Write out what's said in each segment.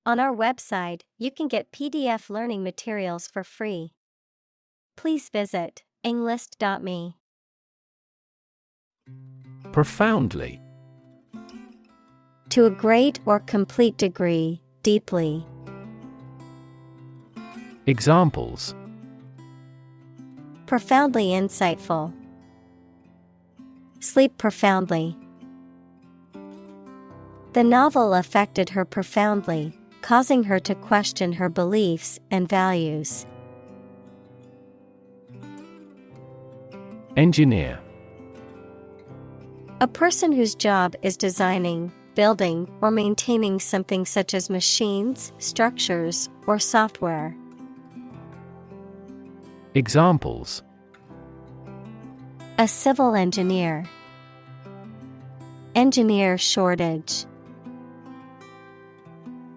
On our website, you can get PDF learning materials for free. Please visit englist.me. Profoundly. To a great or complete degree, deeply. Examples: Profoundly insightful. Sleep profoundly. The novel affected her profoundly, causing her to question her beliefs and values. Engineer. A person whose job is designing, building, or maintaining something such as machines, structures, or software. Examples: A civil engineer. Engineer shortage.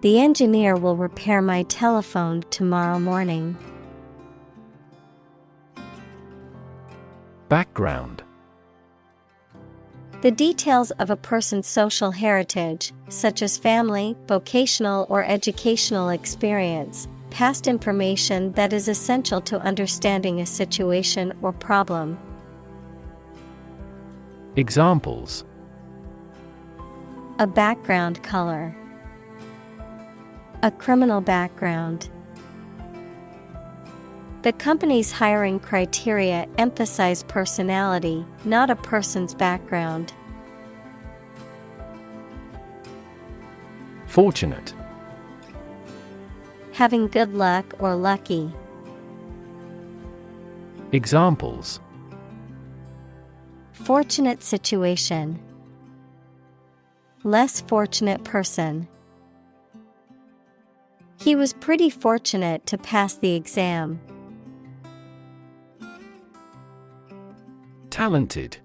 The engineer will repair my telephone tomorrow morning. Background. The details of a person's social heritage, such as family, vocational or educational experience, past information that is essential to understanding a situation or problem. Examples: A background color. A criminal background. The company's hiring criteria emphasize personality, not a person's background. Fortunate. Having good luck or lucky. Examples: Fortunate situation. Less fortunate person. He was pretty fortunate to pass the exam. Talented.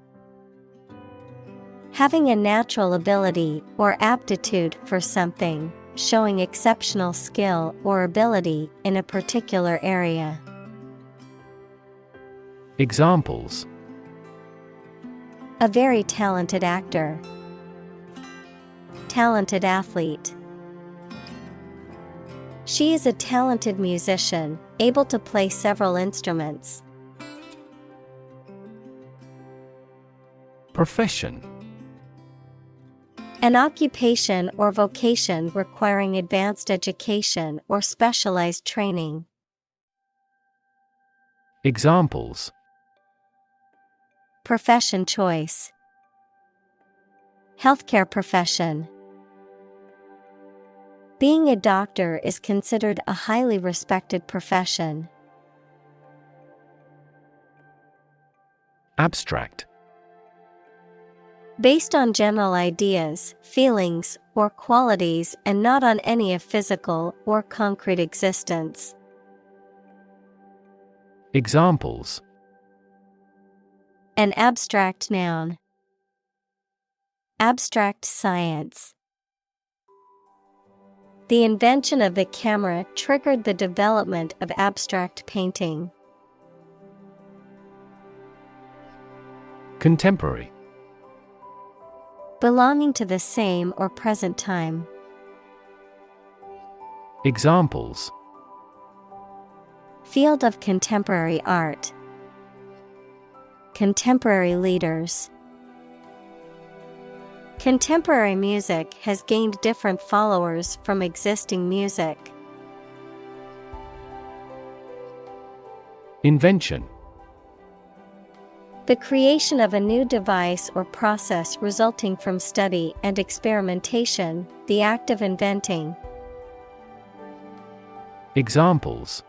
Having a natural ability or aptitude for something, showing exceptional skill or ability in a particular area. Examples: A very talented actor. Talented athlete. She is a talented musician, able to play several instruments. Profession. An occupation or vocation requiring advanced education or specialized training. Examples: Profession choice. Healthcare profession. Being a doctor is considered a highly respected profession. Abstract. Based on general ideas, feelings, or qualities and not on any of physical or concrete existence. Examples: An abstract noun. Abstract science. The invention of the camera triggered the development of abstract painting. Contemporary. Belonging to the same or present time. Examples: Field of contemporary art. Contemporary leaders. Contemporary music has gained different followers from existing music. Invention. The creation of a new device or process resulting from study and experimentation, the act of inventing. Examples: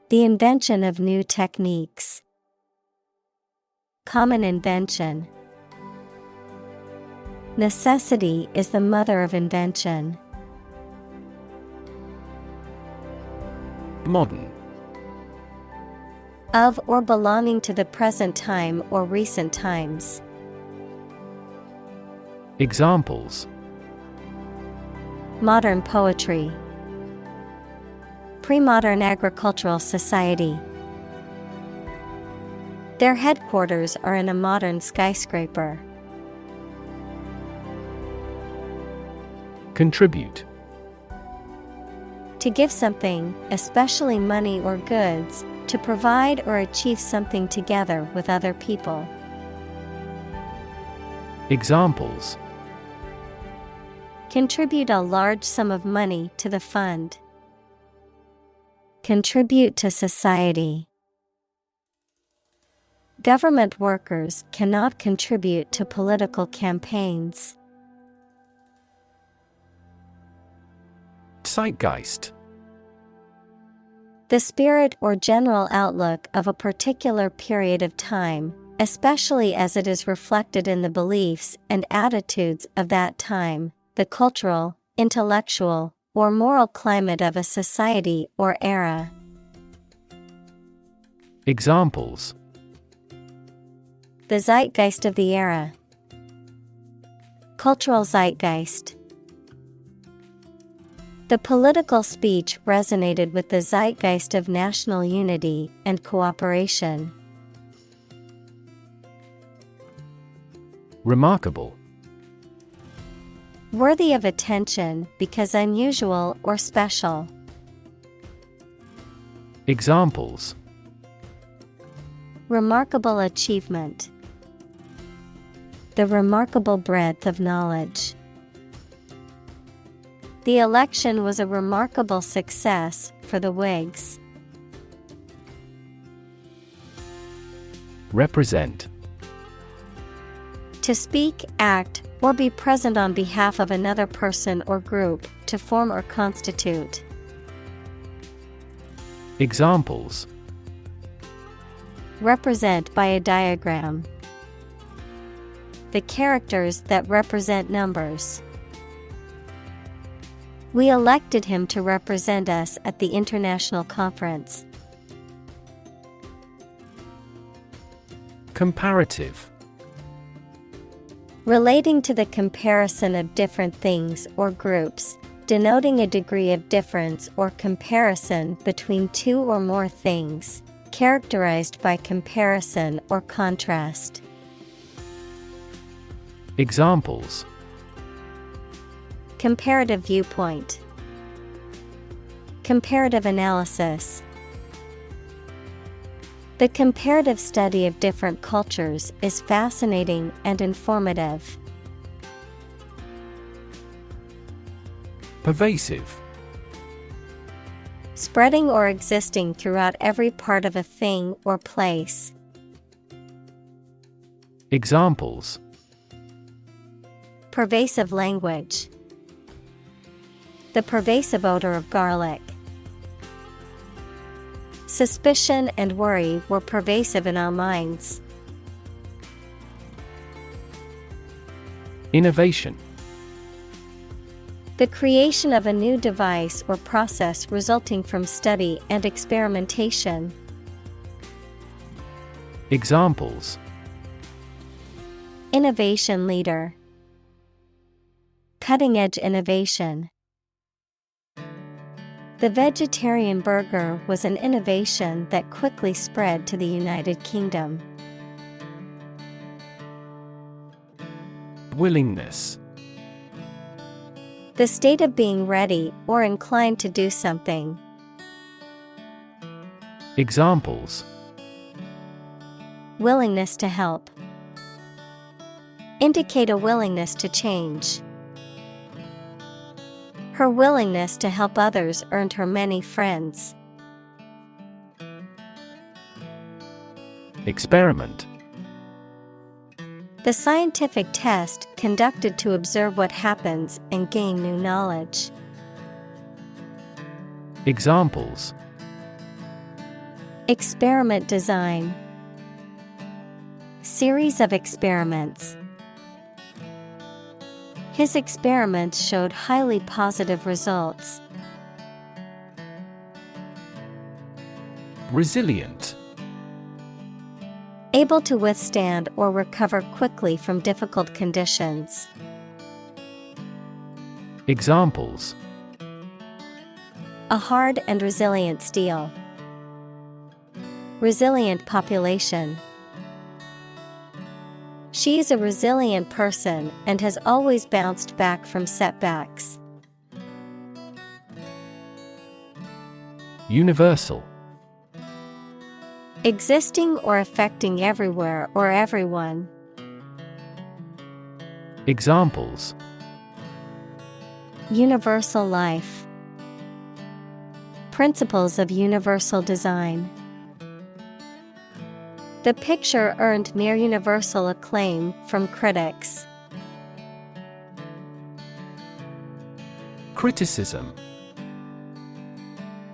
The invention of new techniques. Common invention. Necessity is the mother of invention. Modern. Of or belonging to the present time or recent times. Examples: Modern poetry. Pre-modern agricultural society. Their headquarters are in a modern skyscraper. Contribute. To give something, especially money or goods, to provide or achieve something together with other people. Examples: Contribute a large sum of money to the fund. Contribute to society. Government workers cannot contribute to political campaigns. Zeitgeist. The spirit or general outlook of a particular period of time, especially as it is reflected in the beliefs and attitudes of that time, the cultural, intellectual, or moral climate of a society or era. Examples: The zeitgeist of the era. Cultural zeitgeist. The political speech resonated with the zeitgeist of national unity and cooperation. Remarkable. Worthy of attention because unusual or special. Examples: Remarkable achievement. The remarkable breadth of knowledge. The election was a remarkable success for the Whigs. Represent. To speak, act, or be present on behalf of another person or group, to form or constitute. Examples: Represent by a diagram. The characters that represent numbers. We elected him to represent us at the international conference. Comparative. Relating to the comparison of different things or groups, denoting a degree of difference or comparison between two or more things, characterized by comparison or contrast. Examples: Comparative viewpoint. Comparative analysis. The comparative study of different cultures is fascinating and informative. Pervasive. Spreading or existing throughout every part of a thing or place. Examples: Pervasive language. The pervasive odor of garlic. Suspicion and worry were pervasive in our minds. Innovation. The creation of a new device or process resulting from study and experimentation. Examples: Innovation leader. Cutting-edge innovation. The vegetarian burger was an innovation that quickly spread to the United Kingdom. Willingness. The state of being ready or inclined to do something. Examples: Willingness to help. Indicate a willingness to change. Her willingness to help others earned her many friends. Experiment. The scientific test conducted to observe what happens and gain new knowledge. Examples: Experiment design. Series of experiments. His experiments showed highly positive results. Resilient. Able to withstand or recover quickly from difficult conditions. Examples: A hard and resilient steel. Resilient population. She is a resilient person and has always bounced back from setbacks. Universal. Existing or affecting everywhere or everyone. Examples: Universal life. Principles of universal design. The picture earned near universal acclaim from critics. Criticism.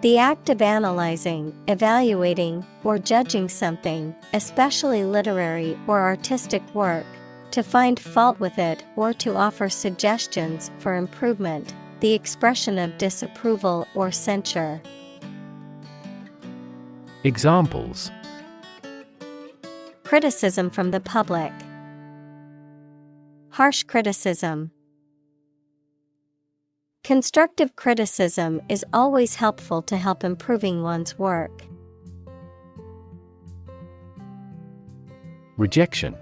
The act of analyzing, evaluating, or judging something, especially literary or artistic work, to find fault with it or to offer suggestions for improvement, the expression of disapproval or censure. Examples: Criticism from the public. Harsh criticism. Constructive criticism is always helpful to help improving one's work. Rejection.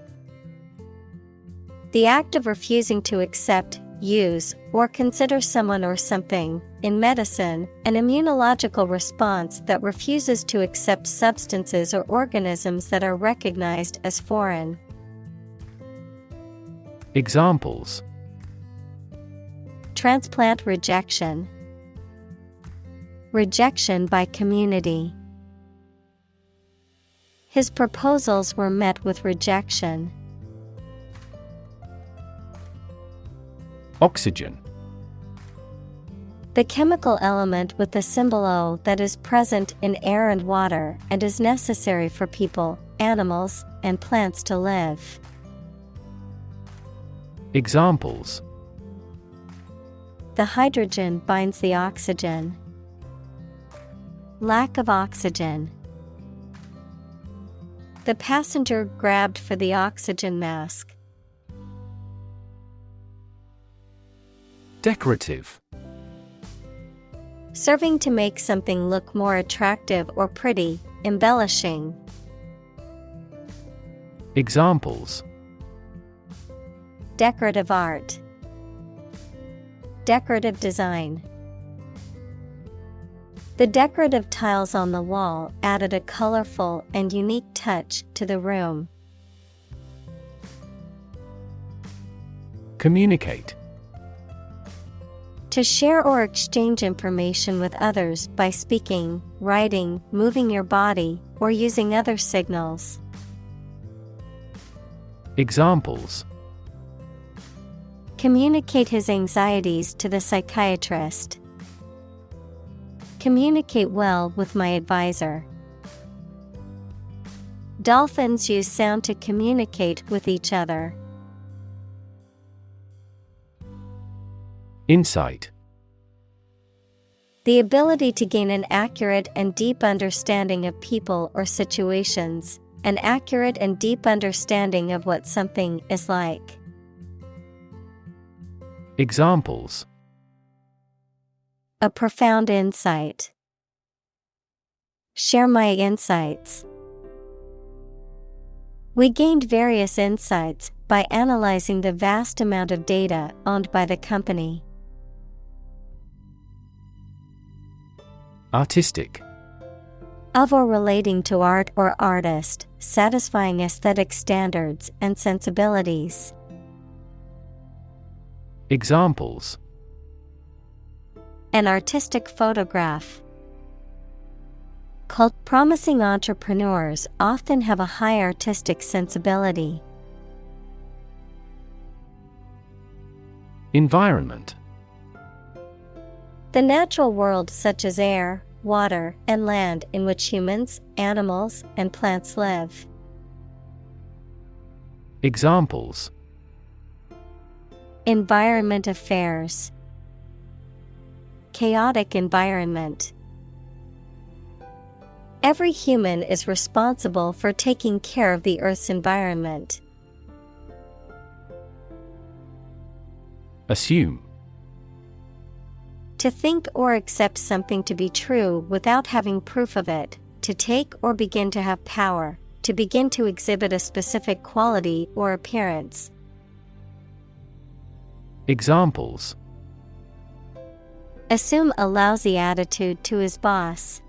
The act of refusing to accept, use, or consider someone or something. In medicine, an immunological response that refuses to accept substances or organisms that are recognized as foreign. Examples: Transplant rejection. Rejection by community. His proposals were met with rejection. Oxygen. The chemical element with the symbol O that is present in air and water and is necessary for people, animals, and plants to live. Examples: The hydrogen binds the oxygen. Lack of oxygen. The passenger grabbed for the oxygen mask. Decorative. Serving to make something look more attractive or pretty, embellishing. Examples: Decorative art. Decorative design. The decorative tiles on the wall added a colorful and unique touch to the room. Communicate. To share or exchange information with others by speaking, writing, moving your body, or using other signals. Examples: Communicate his anxieties to the psychiatrist. Communicate well with my advisor. Dolphins use sound to communicate with each other. Insight. The ability to gain an accurate and deep understanding of people or situations, an accurate and deep understanding of what something is like. Examples: A profound insight. Share my insights. We gained various insights by analyzing the vast amount of data owned by the company. Artistic. Of or relating to art or artist, satisfying aesthetic standards and sensibilities. Examples: An artistic photograph. Promising entrepreneurs often have a high artistic sensibility. Environment. The natural world such as air, water, and land in which humans, animals, and plants live. Examples: Environment affairs. Chaotic environment. Every human is responsible for taking care of the Earth's environment. Assume. To think or accept something to be true without having proof of it, to take or begin to have power, to begin to exhibit a specific quality or appearance. Examples: Assume a lousy attitude to his boss.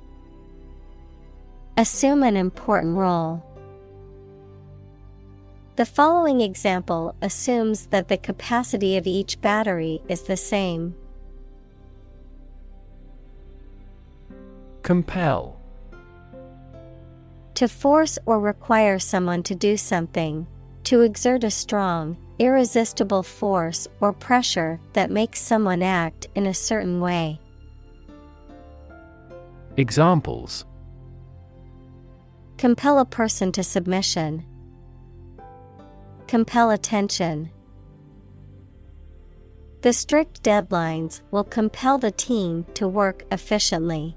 Assume an important role. The following example assumes that the capacity of each battery is the same. Compel. To force or require someone to do something. To exert a strong, irresistible force or pressure that makes someone act in a certain way. Examples. Compel a person to submission. Compel attention. The strict deadlines will compel the team to work efficiently.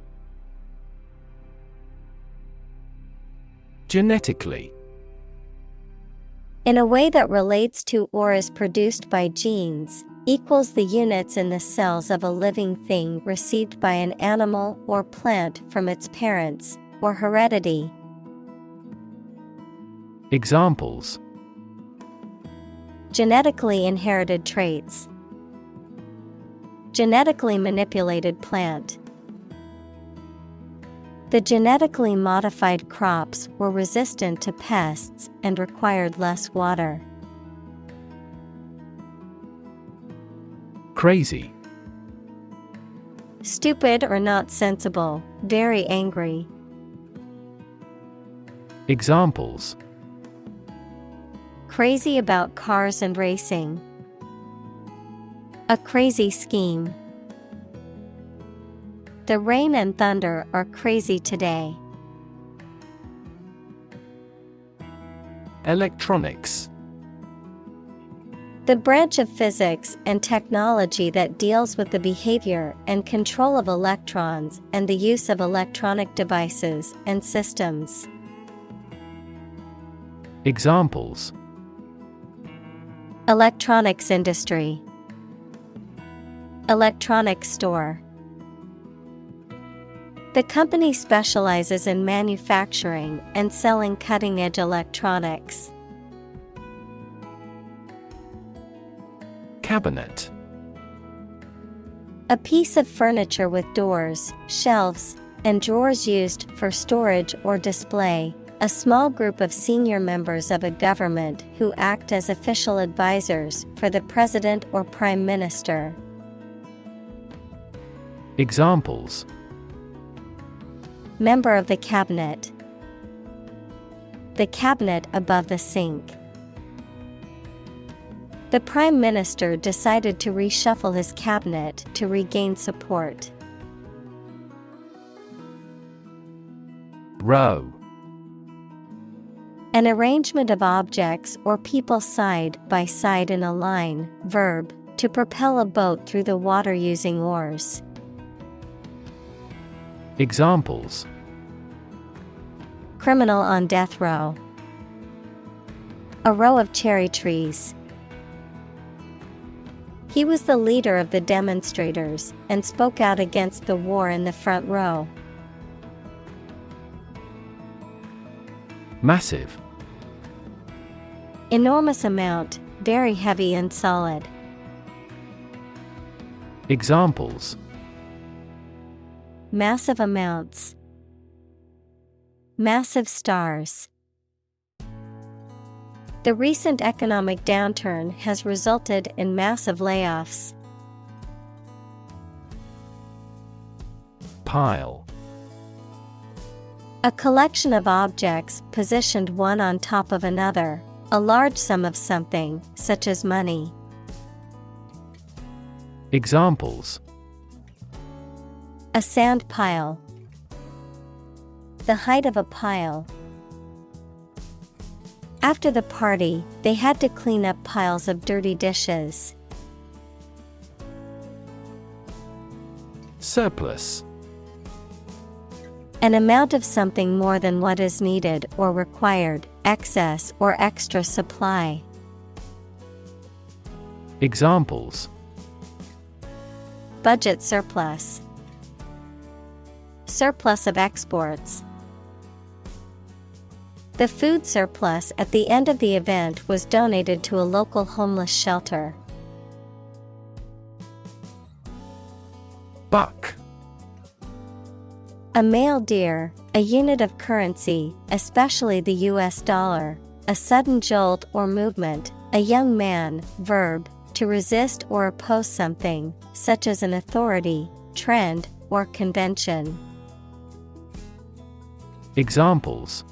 Genetically. In a way that relates to or is produced by genes, equals the units in the cells of a living thing received by an animal or plant from its parents, or heredity. Examples. Genetically inherited traits. Genetically manipulated plant. The genetically modified crops were resistant to pests and required less water. Crazy. Stupid or not sensible, very angry. Examples. Crazy about cars and racing. A crazy scheme. The rain and thunder are crazy today. Electronics. The branch of physics and technology that deals with the behavior and control of electrons and the use of electronic devices and systems. Examples. Electronics industry. Electronic store. The company specializes in manufacturing and selling cutting-edge electronics. Cabinet. A piece of furniture with doors, shelves, and drawers used for storage or display. A small group of senior members of a government who act as official advisors for the president or prime minister. Examples. Member of the cabinet. The cabinet above the sink. The prime minister decided to reshuffle his cabinet to regain support. Row. An arrangement of objects or people side by side in a line. Verb, to propel a boat through the water using oars. Examples. Criminal on death row. A row of cherry trees. He was the leader of the demonstrators and spoke out against the war in the front row. Massive. Enormous amount, very heavy and solid. Examples. Massive amounts. Massive stars. The recent economic downturn has resulted in massive layoffs. Pile. A collection of objects positioned one on top of another. A large sum of something, such as money. Examples. A sand pile. The height of a pile. After the party, they had to clean up piles of dirty dishes. Surplus. An amount of something more than what is needed or required, excess or extra supply. Examples. Budget surplus. Surplus of exports. The food surplus at the end of the event was donated to a local homeless shelter. Buck. A male deer, a unit of currency, especially the US dollar, a sudden jolt or movement, a young man, verb, to resist or oppose something, such as an authority, trend, or convention. Examples: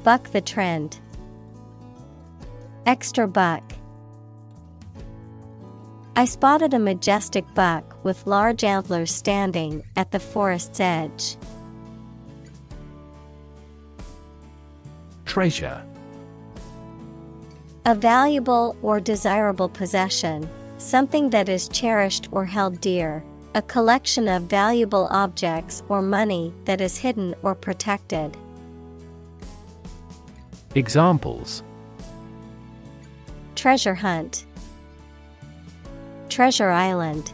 Buck the trend. Extra buck. I spotted a majestic buck with large antlers standing at the forest's edge. Treasure. A valuable or desirable possession, something that is cherished or held dear, a collection of valuable objects or money that is hidden or protected. Examples: Treasure hunt. Treasure Island.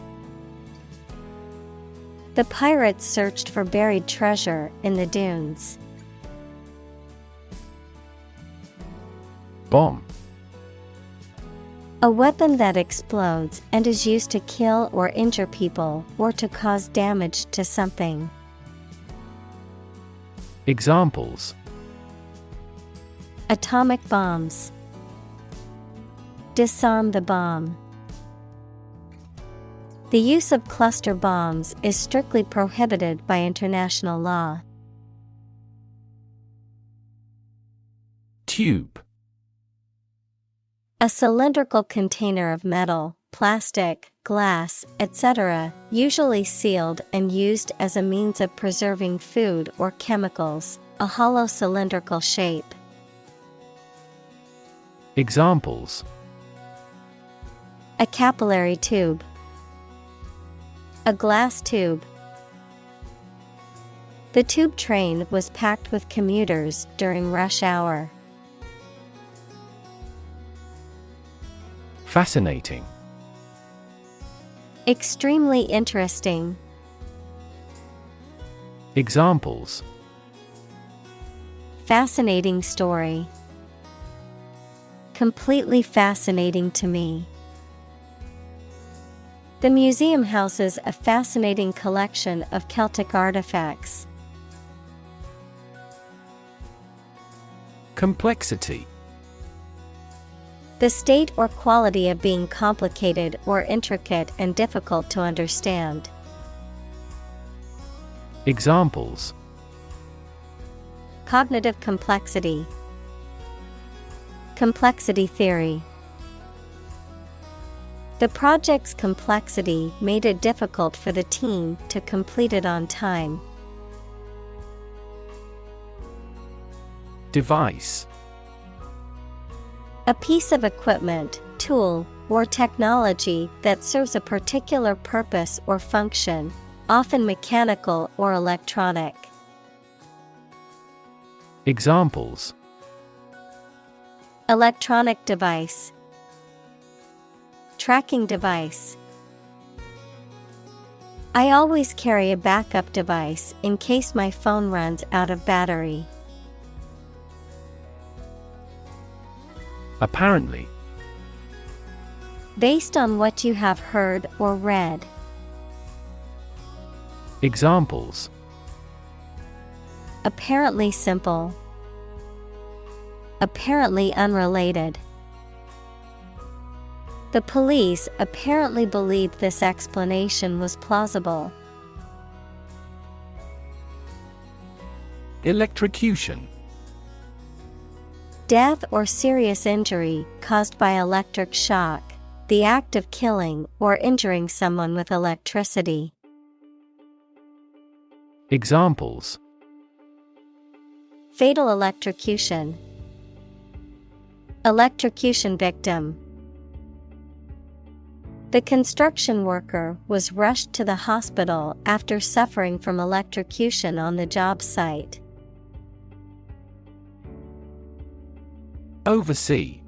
The pirates searched for buried treasure in the dunes. Bomb. A weapon that explodes and is used to kill or injure people or to cause damage to something. Examples: Atomic bombs. Disarm the bomb. The use of cluster bombs is strictly prohibited by international law. Tube. A cylindrical container of metal, plastic, glass, etc., usually sealed and used as a means of preserving food or chemicals, a hollow cylindrical shape. Examples: A capillary tube. A glass tube. The tube train was packed with commuters during rush hour. Fascinating. Extremely interesting. Examples: Fascinating story. Completely fascinating to me. The museum houses a fascinating collection of Celtic artifacts. Complexity. The state or quality of being complicated or intricate and difficult to understand. Examples: Cognitive complexity. Complexity theory. The project's complexity made it difficult for the team to complete it on time. Device. A piece of equipment, tool, or technology that serves a particular purpose or function, often mechanical or electronic. Examples: Electronic device. Tracking device. I always carry a backup device in case my phone runs out of battery. Apparently. Based on what you have heard or read. Examples: Apparently simple. Apparently unrelated. The police apparently believed this explanation was plausible. Electrocution. Death or serious injury caused by electric shock, the act of killing or injuring someone with electricity. Examples: Fatal electrocution. Electrocution victim. The construction worker was rushed to the hospital after suffering from electrocution on the job site. Oversee.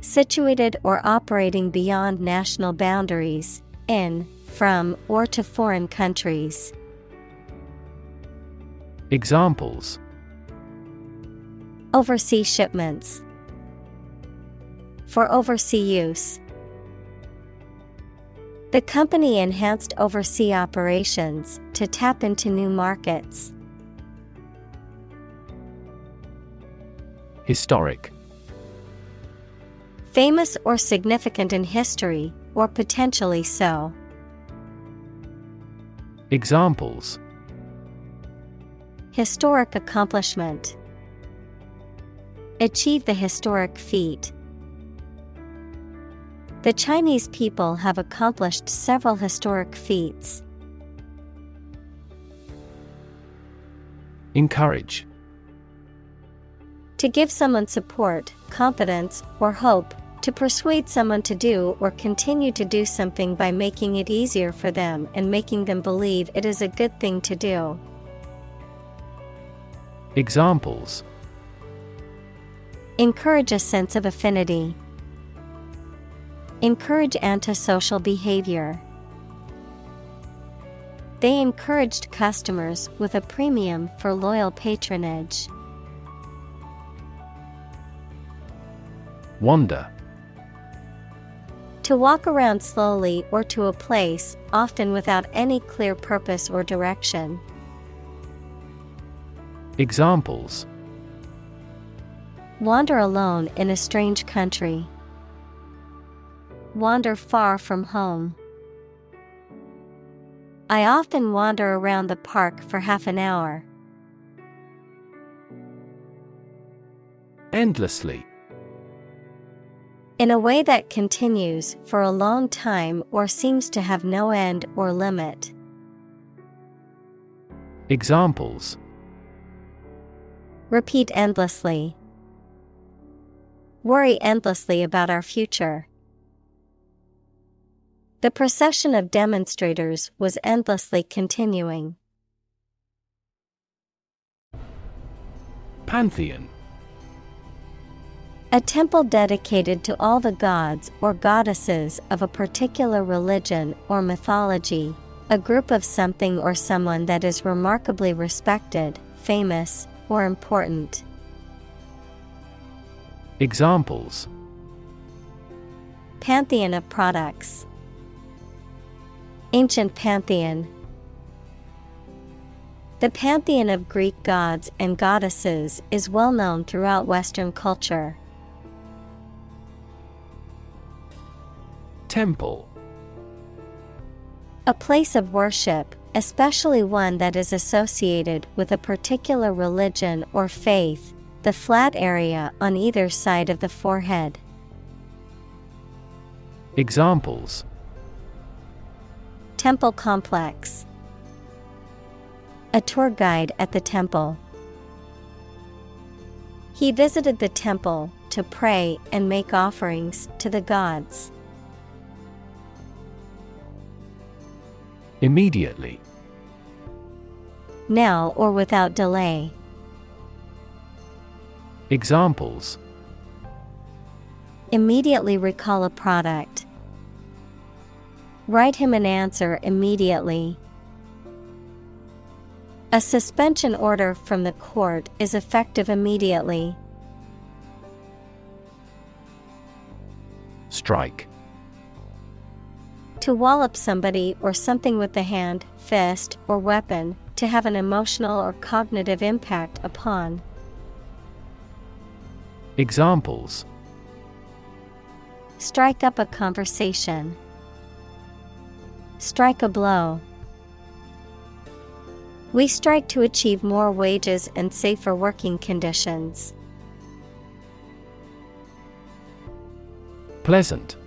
Situated or operating beyond national boundaries, in, from, or to foreign countries. Examples: Oversee shipments. For oversea use. The company enhanced overseas operations to tap into new markets. Historic. Famous or significant in history, or potentially so. Examples: Historic accomplishment. Achieve the historic feat. The Chinese people have accomplished several historic feats. Encourage. To give someone support, confidence, or hope, to persuade someone to do or continue to do something by making it easier for them and making them believe it is a good thing to do. Examples: Encourage a sense of affinity. Encourage antisocial behavior. They encouraged customers with a premium for loyal patronage. Wander. To walk around slowly or to a place, often without any clear purpose or direction. Examples: Wander alone in a strange country. Wander far from home. I often wander around the park for half an hour. Endlessly. In a way that continues for a long time or seems to have no end or limit. Examples: Repeat endlessly. Worry endlessly about our future. The procession of demonstrators was endlessly continuing. Pantheon. A temple dedicated to all the gods or goddesses of a particular religion or mythology, a group of something or someone that is remarkably respected, famous, or important. Examples: Pantheon of products. Ancient pantheon. The pantheon of Greek gods and goddesses is well known throughout Western culture. Temple. A place of worship, especially one that is associated with a particular religion or faith, the flat area on either side of the forehead. Examples: Temple complex. A tour guide at the temple. He visited the temple to pray and make offerings to the gods. Immediately. Now or without delay. Examples: Immediately recall a product. Write him an answer immediately. A suspension order from the court is effective immediately. Strike. To wallop somebody or something with the hand, fist, or weapon, to have an emotional or cognitive impact upon. Examples: Strike up a conversation. Strike a blow. We strike to achieve more wages and safer working conditions. Pleasant.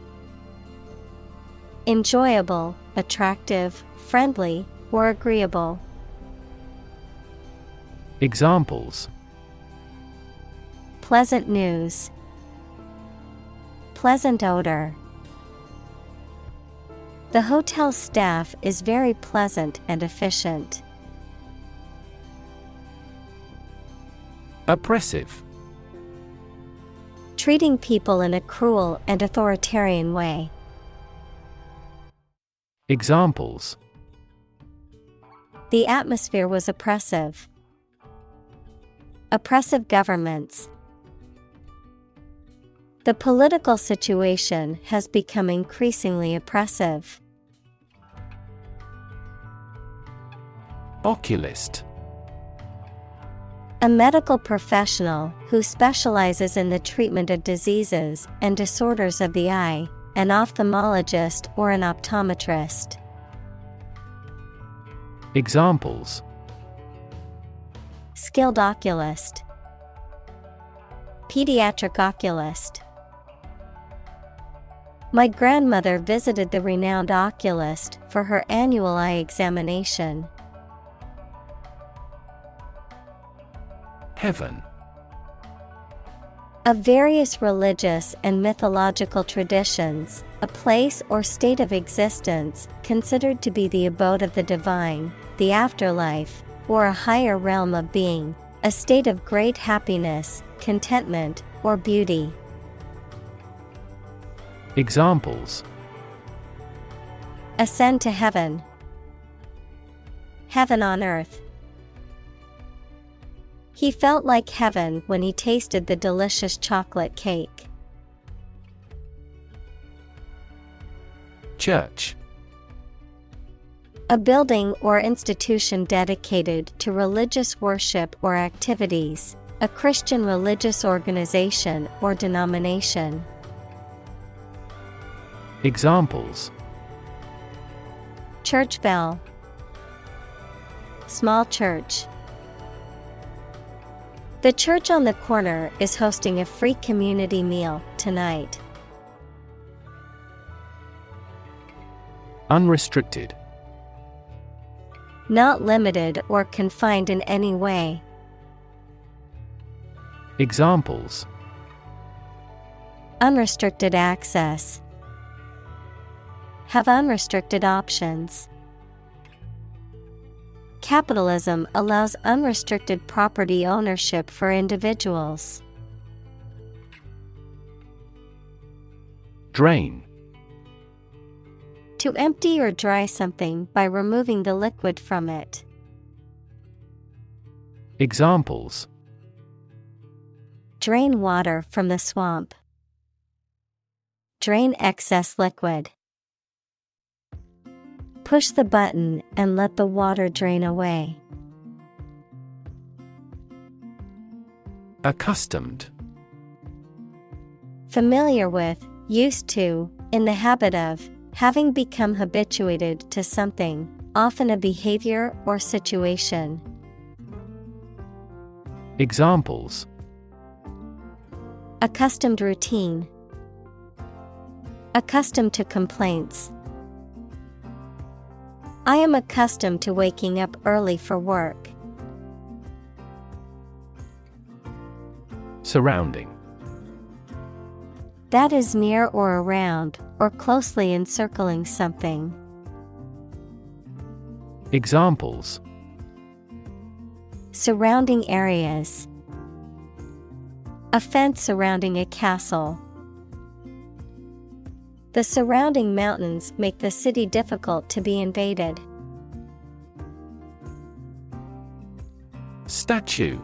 Enjoyable, attractive, friendly, or agreeable. Examples: Pleasant news. Pleasant odor. The hotel staff is very pleasant and efficient. Oppressive. Treating people in a cruel and authoritarian way. Examples: The atmosphere was oppressive. Oppressive governments. The political situation has become increasingly oppressive. Oculist. A medical professional who specializes in the treatment of diseases and disorders of the eye, an ophthalmologist or an optometrist. Examples: Skilled oculist, pediatric oculist. My grandmother visited the renowned oculist for her annual eye examination. Heaven. Of various religious and mythological traditions, a place or state of existence considered to be the abode of the divine, the afterlife, or a higher realm of being, a state of great happiness, contentment, or beauty. Examples: Ascend to heaven, heaven on earth. He felt like heaven when he tasted the delicious chocolate cake. Church. A building or institution dedicated to religious worship or activities, a Christian religious organization or denomination. Examples: Church bell, small church. The church on the corner is hosting a free community meal tonight. Unrestricted. Not limited or confined in any way. Examples: Unrestricted access. Have unrestricted options. Capitalism allows unrestricted property ownership for individuals. Drain. To empty or dry something by removing the liquid from it. Examples: Drain water from the swamp. Drain excess liquid. Push the button and let the water drain away. Accustomed. Familiar with, used to, in the habit of, having become habituated to something, often a behavior or situation. Examples: Accustomed routine. Accustomed to complaints. I am accustomed to waking up early for work. Surrounding. That is near or around, or closely encircling something. Examples: Surrounding areas. A fence surrounding a castle. The surrounding mountains make the city difficult to be invaded. Statue.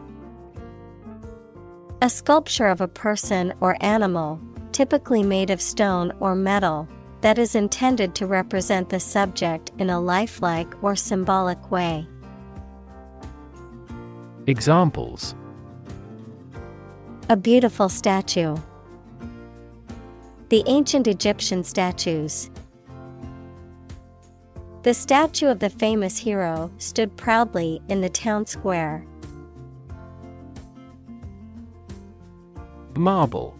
A sculpture of a person or animal, typically made of stone or metal, that is intended to represent the subject in a lifelike or symbolic way. Examples: A beautiful statue. The ancient Egyptian statues. The statue of the famous hero stood proudly in the town square. Marble.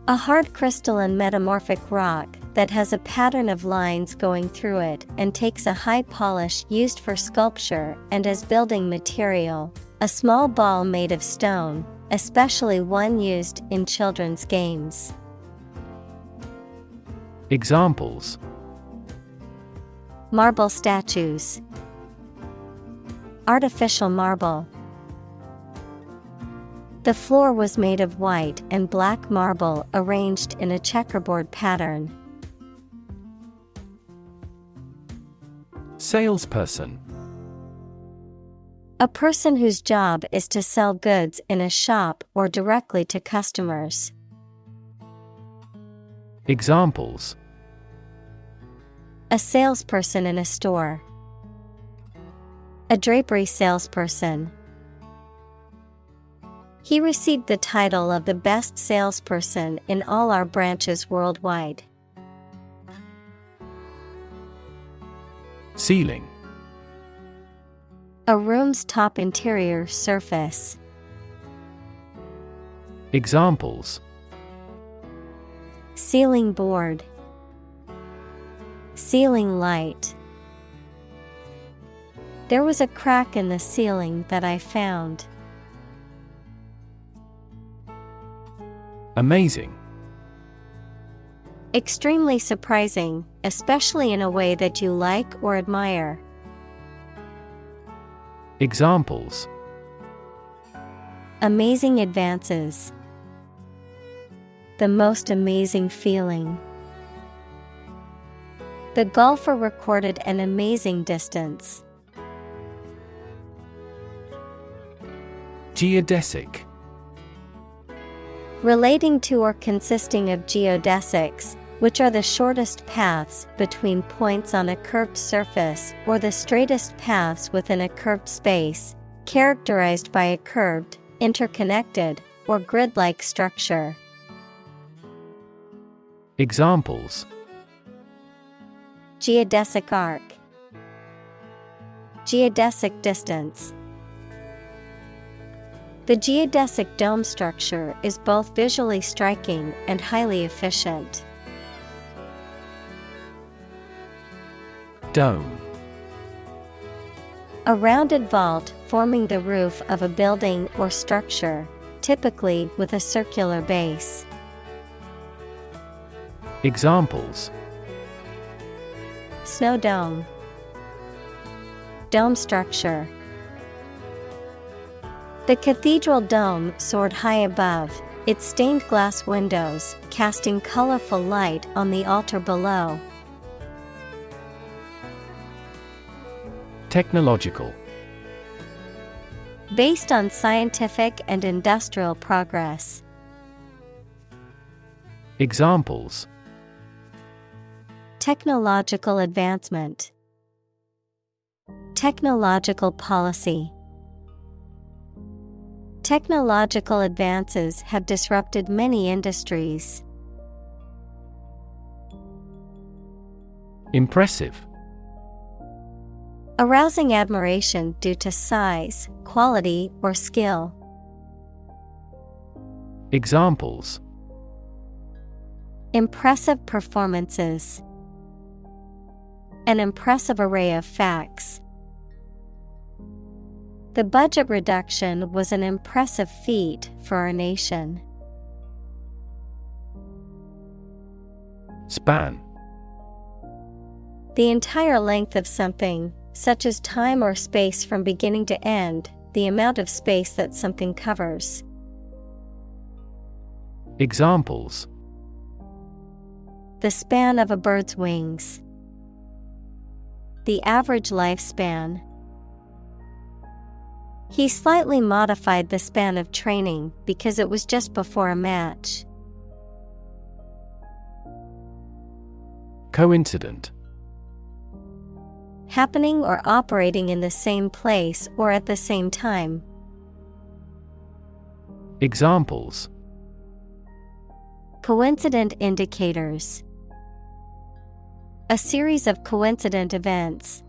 A hard crystalline metamorphic rock that has a pattern of lines going through it and takes a high polish used for sculpture and as building material. A small ball made of stone, especially one used in children's games. Examples: Marble statues. Artificial marble. The floor was made of white and black marble arranged in a checkerboard pattern. Salesperson. A person whose job is to sell goods in a shop or directly to customers. Examples: A salesperson in a store. A drapery salesperson. He received the title of the best salesperson in all our branches worldwide. Ceiling. A room's top interior surface. Examples: Ceiling board. Ceiling light. There was a crack in the ceiling that I found. Amazing. Extremely surprising, especially in a way that you like or admire. Examples: Amazing advances. The most amazing feeling. The golfer recorded an amazing distance. Geodesic. Relating to or consisting of geodesics, which are the shortest paths between points on a curved surface or the straightest paths within a curved space, characterized by a curved, interconnected, or grid-like structure. Examples: Geodesic arc. Geodesic distance. The geodesic dome structure is both visually striking and highly efficient. Dome. A rounded vault forming the roof of a building or structure, typically with a circular base. Examples: Snow dome. Dome structure. The cathedral dome soared high above, its stained glass windows casting colorful light on the altar below. Technological. Based on scientific and industrial progress. Examples: Technological advancement. Technological policy. Technological advances have disrupted many industries. Impressive. Arousing admiration due to size, quality, or skill. Examples: Impressive performances. An impressive array of facts. The budget reduction was an impressive feat for our nation. Span. The entire length of something, such as time or space from beginning to end, the amount of space that something covers. Examples: The span of a bird's wings. The average lifespan. He slightly modified the span of training because it was just before a match. Coincident. Happening or operating in the same place or at the same time. Examples: Coincident indicators. A series of coincident events.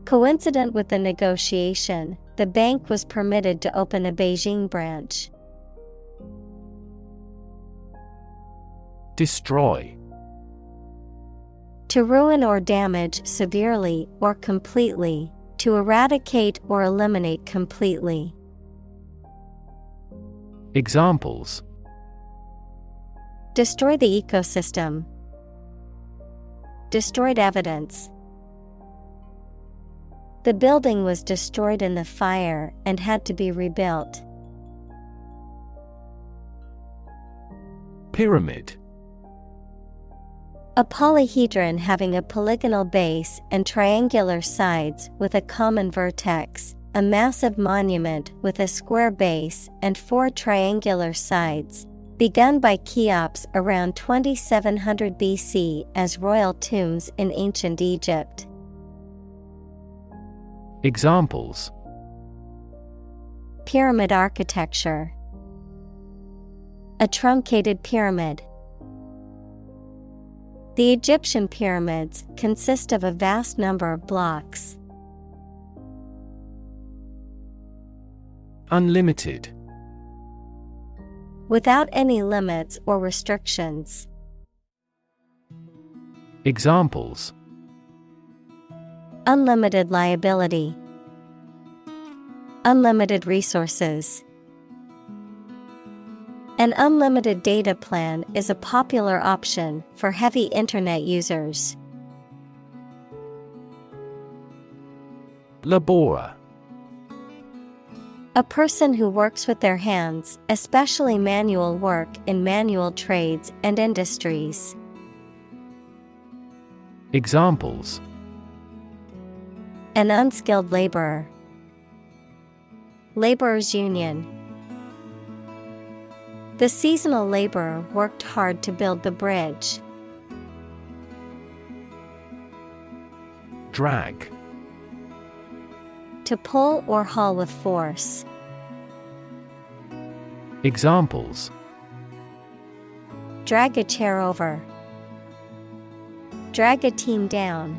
Coincident with the negotiation, the bank was permitted to open a Beijing branch. Destroy. To ruin or damage severely or completely, to eradicate or eliminate completely. Examples: Destroy the ecosystem. Destroyed evidence. The building was destroyed in the fire and had to be rebuilt. Pyramid. A polyhedron having a polygonal base and triangular sides with a common vertex, a massive monument with a square base and 4 triangular sides, begun by Cheops around 2700 BC as royal tombs in ancient Egypt. Examples: pyramid architecture, a truncated pyramid. The Egyptian pyramids consist of a vast number of blocks. Unlimited. Without any limits or restrictions. Examples: unlimited liability, unlimited resources. An unlimited data plan is a popular option for heavy internet users. Laborer. A person who works with their hands, especially manual work in manual trades and industries. Examples: an unskilled laborer, laborers' union. The seasonal laborer worked hard to build the bridge. Drag. To pull or haul with force. Examples: drag a chair over, drag a team down.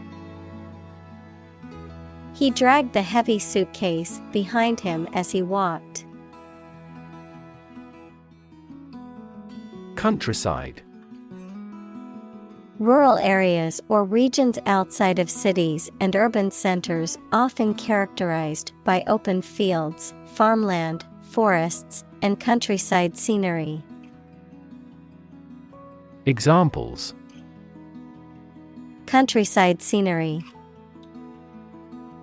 He dragged the heavy suitcase behind him as he walked. Countryside. Rural areas or regions outside of cities and urban centers, often characterized by open fields, farmland, forests, and countryside scenery. Examples: countryside scenery,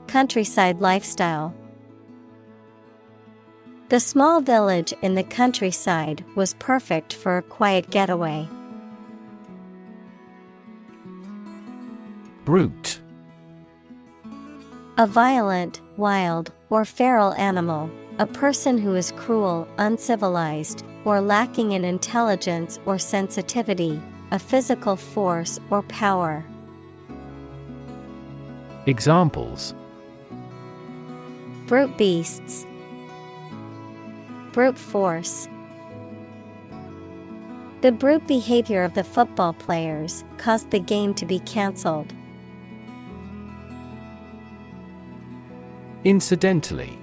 countryside lifestyle. The small village in the countryside was perfect for a quiet getaway. Brute. A violent, wild, or feral animal, a person who is cruel, uncivilized, or lacking in intelligence or sensitivity, a physical force or power. Examples: brute beasts, brute force. The brute behavior of the football players caused the game to be cancelled. Incidentally.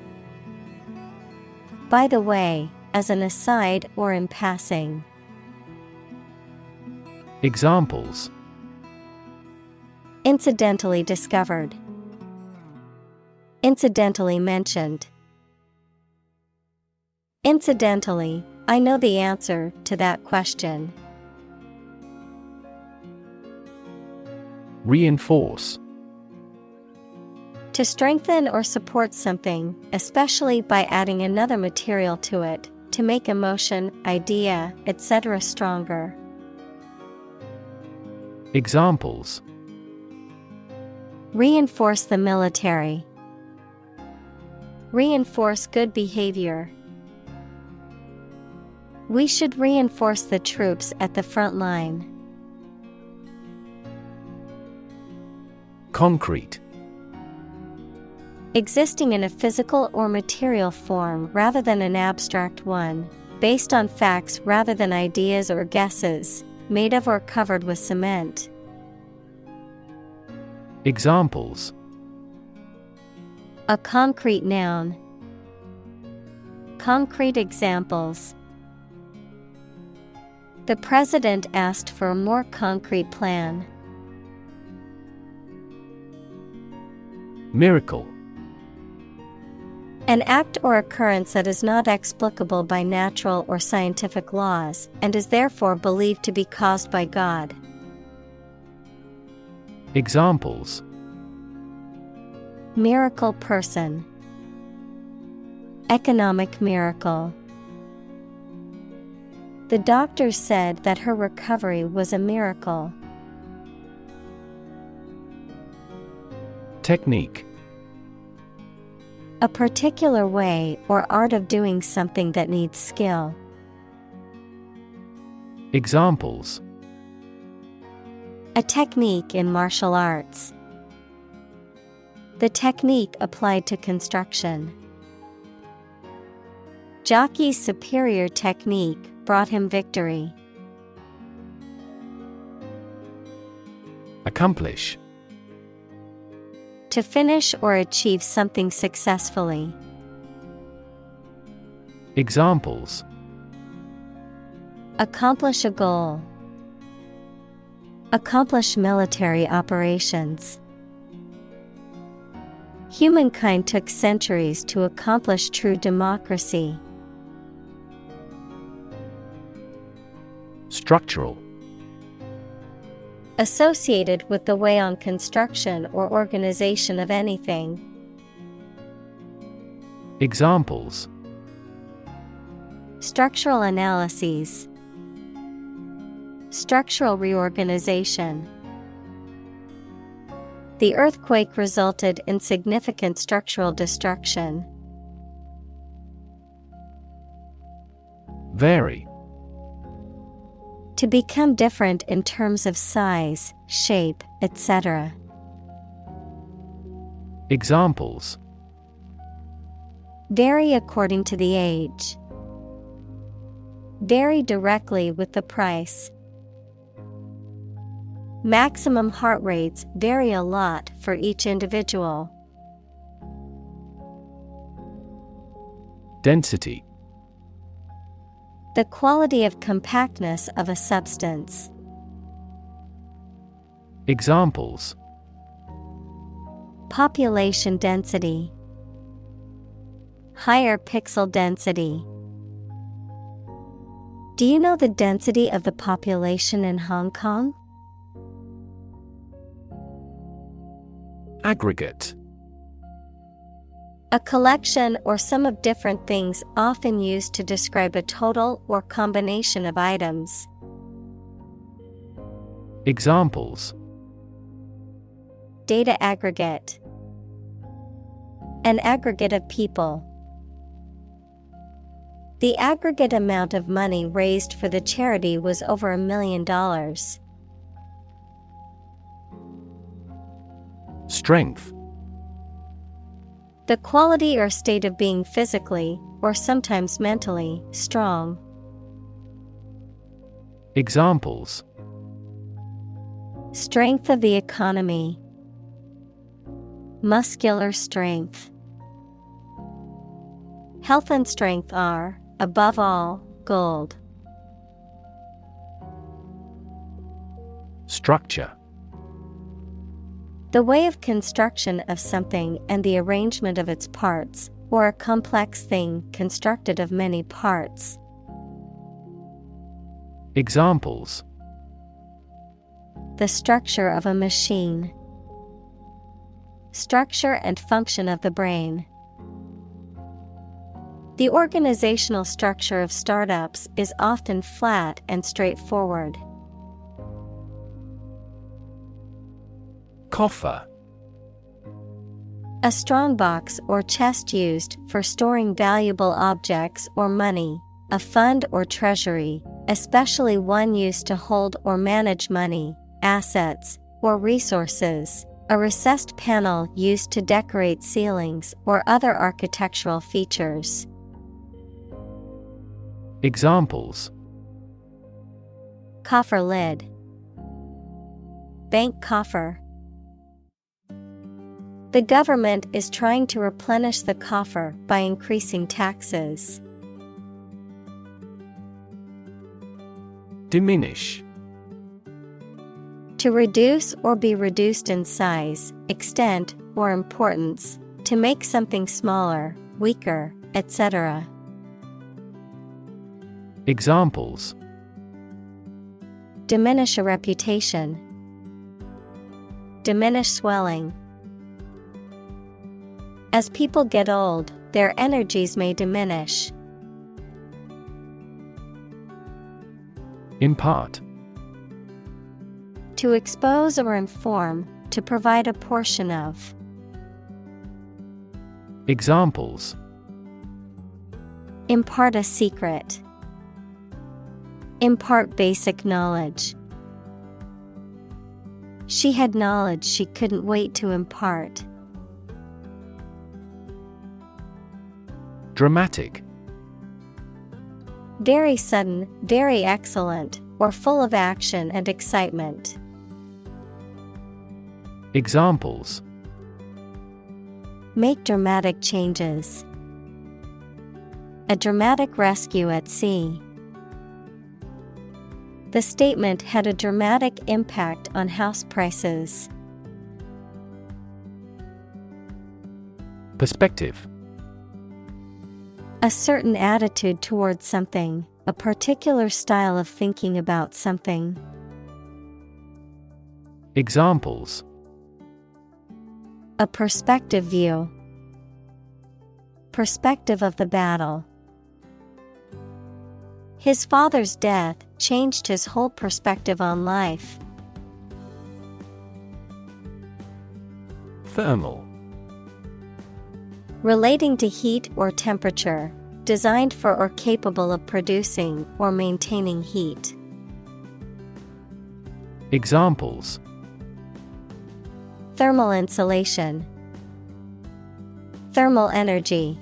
By the way, as an aside or in passing. Examples: incidentally discovered, incidentally mentioned. Incidentally, I know the answer to that question. Reinforce. To strengthen or support something, especially by adding another material to it, to make a motion, idea, etc. stronger. Examples: reinforce the military, reinforce good behavior. We should reinforce the troops at the front line. Concrete. Existing in a physical or material form rather than an abstract one, based on facts rather than ideas or guesses, made of or covered with cement. Examples: a concrete noun, concrete examples. The president asked for a more concrete plan. Miracle. An act or occurrence that is not explicable by natural or scientific laws, and is therefore believed to be caused by God. Examples: miracle person, economic miracle. The doctor said that her recovery was a miracle. Technique. A particular way or art of doing something that needs skill. Examples: a technique in martial arts, The technique applied to construction. Jockey's superior technique brought him victory. Accomplish. To finish or achieve something successfully. Examples: Accomplish a goal. Accomplish military operations. Humankind took centuries to accomplish true democracy. Structural. Associated with the way on construction or organization of anything. Examples: Structural analyses. Structural reorganization. The earthquake resulted in significant structural destruction. Vary. To become different in terms of size, shape, etc. Examples: Vary according to the age. Vary directly with the price. Maximum heart rates vary a lot for each individual. Density. The quality of compactness of a substance. Examples: Population density. Higher pixel density. Do you know the density of the population in Hong Kong? Aggregate. A collection or sum of different things often used to describe a total or combination of items. Examples: Data aggregate. An aggregate of people. The aggregate amount of money raised for the charity was over $1 million. Strength. The quality or state of being physically, or sometimes mentally, strong. Examples: Strength of the economy. Muscular strength. Health and strength are, above all, gold. Structure. The way of construction of something and the arrangement of its parts, or a complex thing constructed of many parts. Examples: The structure of a machine. Structure and function of the brain. The organizational structure of startups is often flat and straightforward. Coffer. A strong box or chest used for storing valuable objects or money, a fund or treasury, especially one used to hold or manage money, assets, or resources, a recessed panel used to decorate ceilings or other architectural features. Examples: Coffer lid. Bank coffer. The government is trying to replenish the coffer by increasing taxes. Diminish. To reduce or be reduced in size, extent, or importance, to make something smaller, weaker, etc. Examples: Diminish a reputation. Diminish swelling. As people get old, their energies may diminish. Impart. To expose or inform, to provide a portion of. Examples: Impart a secret. Impart basic knowledge. She had knowledge she couldn't wait to impart. Dramatic. Very sudden, very excellent, or full of action and excitement. Examples: Make dramatic changes. A dramatic rescue at sea. The statement had a dramatic impact on house prices. Perspective. A certain attitude towards something, a particular style of thinking about something. Examples: A perspective view. Perspective of the battle. His father's death changed his whole perspective on life. Thermal. Relating to heat or temperature, designed for or capable of producing or maintaining heat. Examples: Thermal insulation. Thermal energy.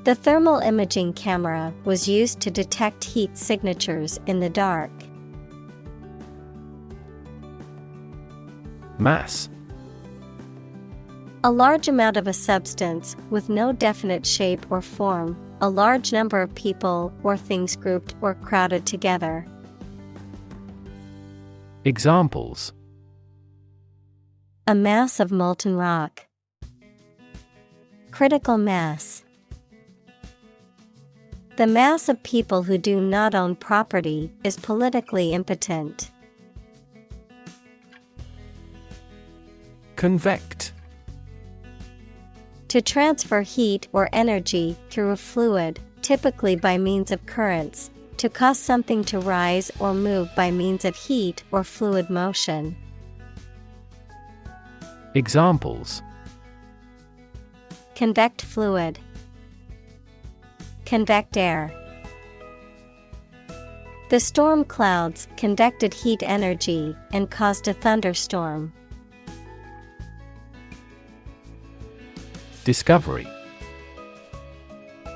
The thermal imaging camera was used to detect heat signatures in the dark. Mass. A large amount of a substance with no definite shape or form, a large number of people or things grouped or crowded together. Examples: A mass of molten rock. Critical mass. The mass of people who do not own property is politically impotent. Convect. To transfer heat or energy through a fluid, typically by means of currents, to cause something to rise or move by means of heat or fluid motion. Examples: Convect fluid. Convect air. The storm clouds convected heat energy and caused a thunderstorm. Discovery.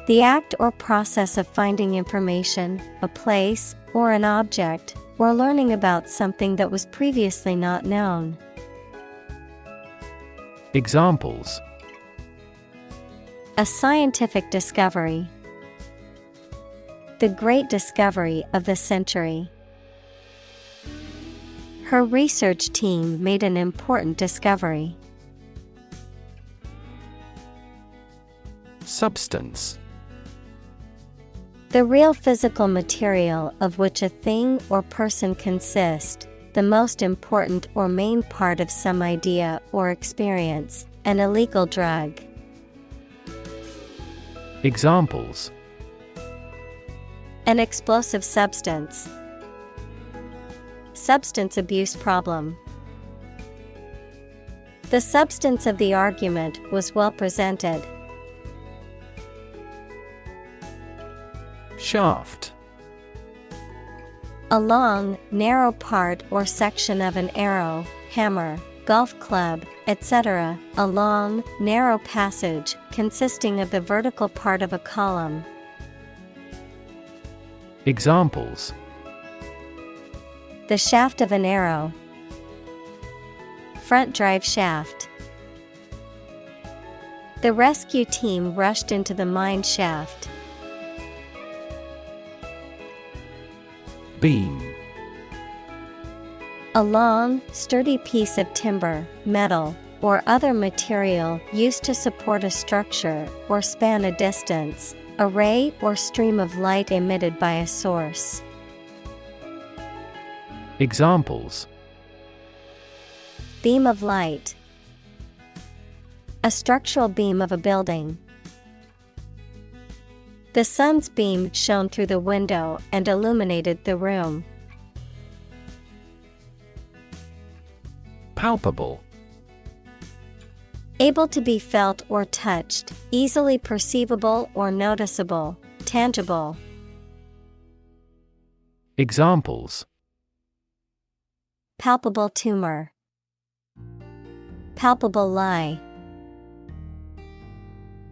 The act or process of finding information, a place, or an object, or learning about something that was previously not known. Examples: A scientific discovery. The great discovery of the century. Her research team made an important discovery. Substance. The real physical material of which a thing or person consists, the most important or main part of some idea or experience, an illegal drug. Examples: An explosive substance. Substance abuse problem. The substance of the argument was well presented. Shaft. A long, narrow part or section of an arrow, hammer, golf club, etc. A long, narrow passage consisting of the vertical part of a column. Examples: The shaft of an arrow. Front drive shaft. The rescue team rushed into the mine shaft. Beam. A long, sturdy piece of timber, metal, or other material used to support a structure or span a distance, a ray or stream of light emitted by a source. Examples: Beam of light. A structural beam of a building. The sun's beam shone through the window and illuminated the room. Palpable. Able to be felt or touched, easily perceivable or noticeable, tangible. Examples: Palpable tumor.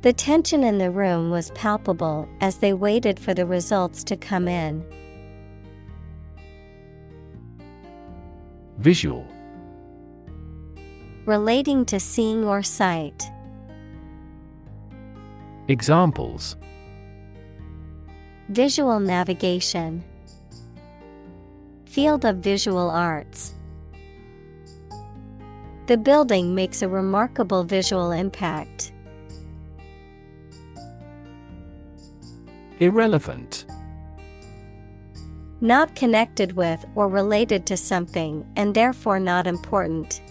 The tension in the room was palpable as they waited for the results to come in. Visual. Relating to seeing or sight. Examples: Visual navigation. Field of visual arts. The building makes a remarkable visual impact. Irrelevant. Not connected with or related to something and therefore not important.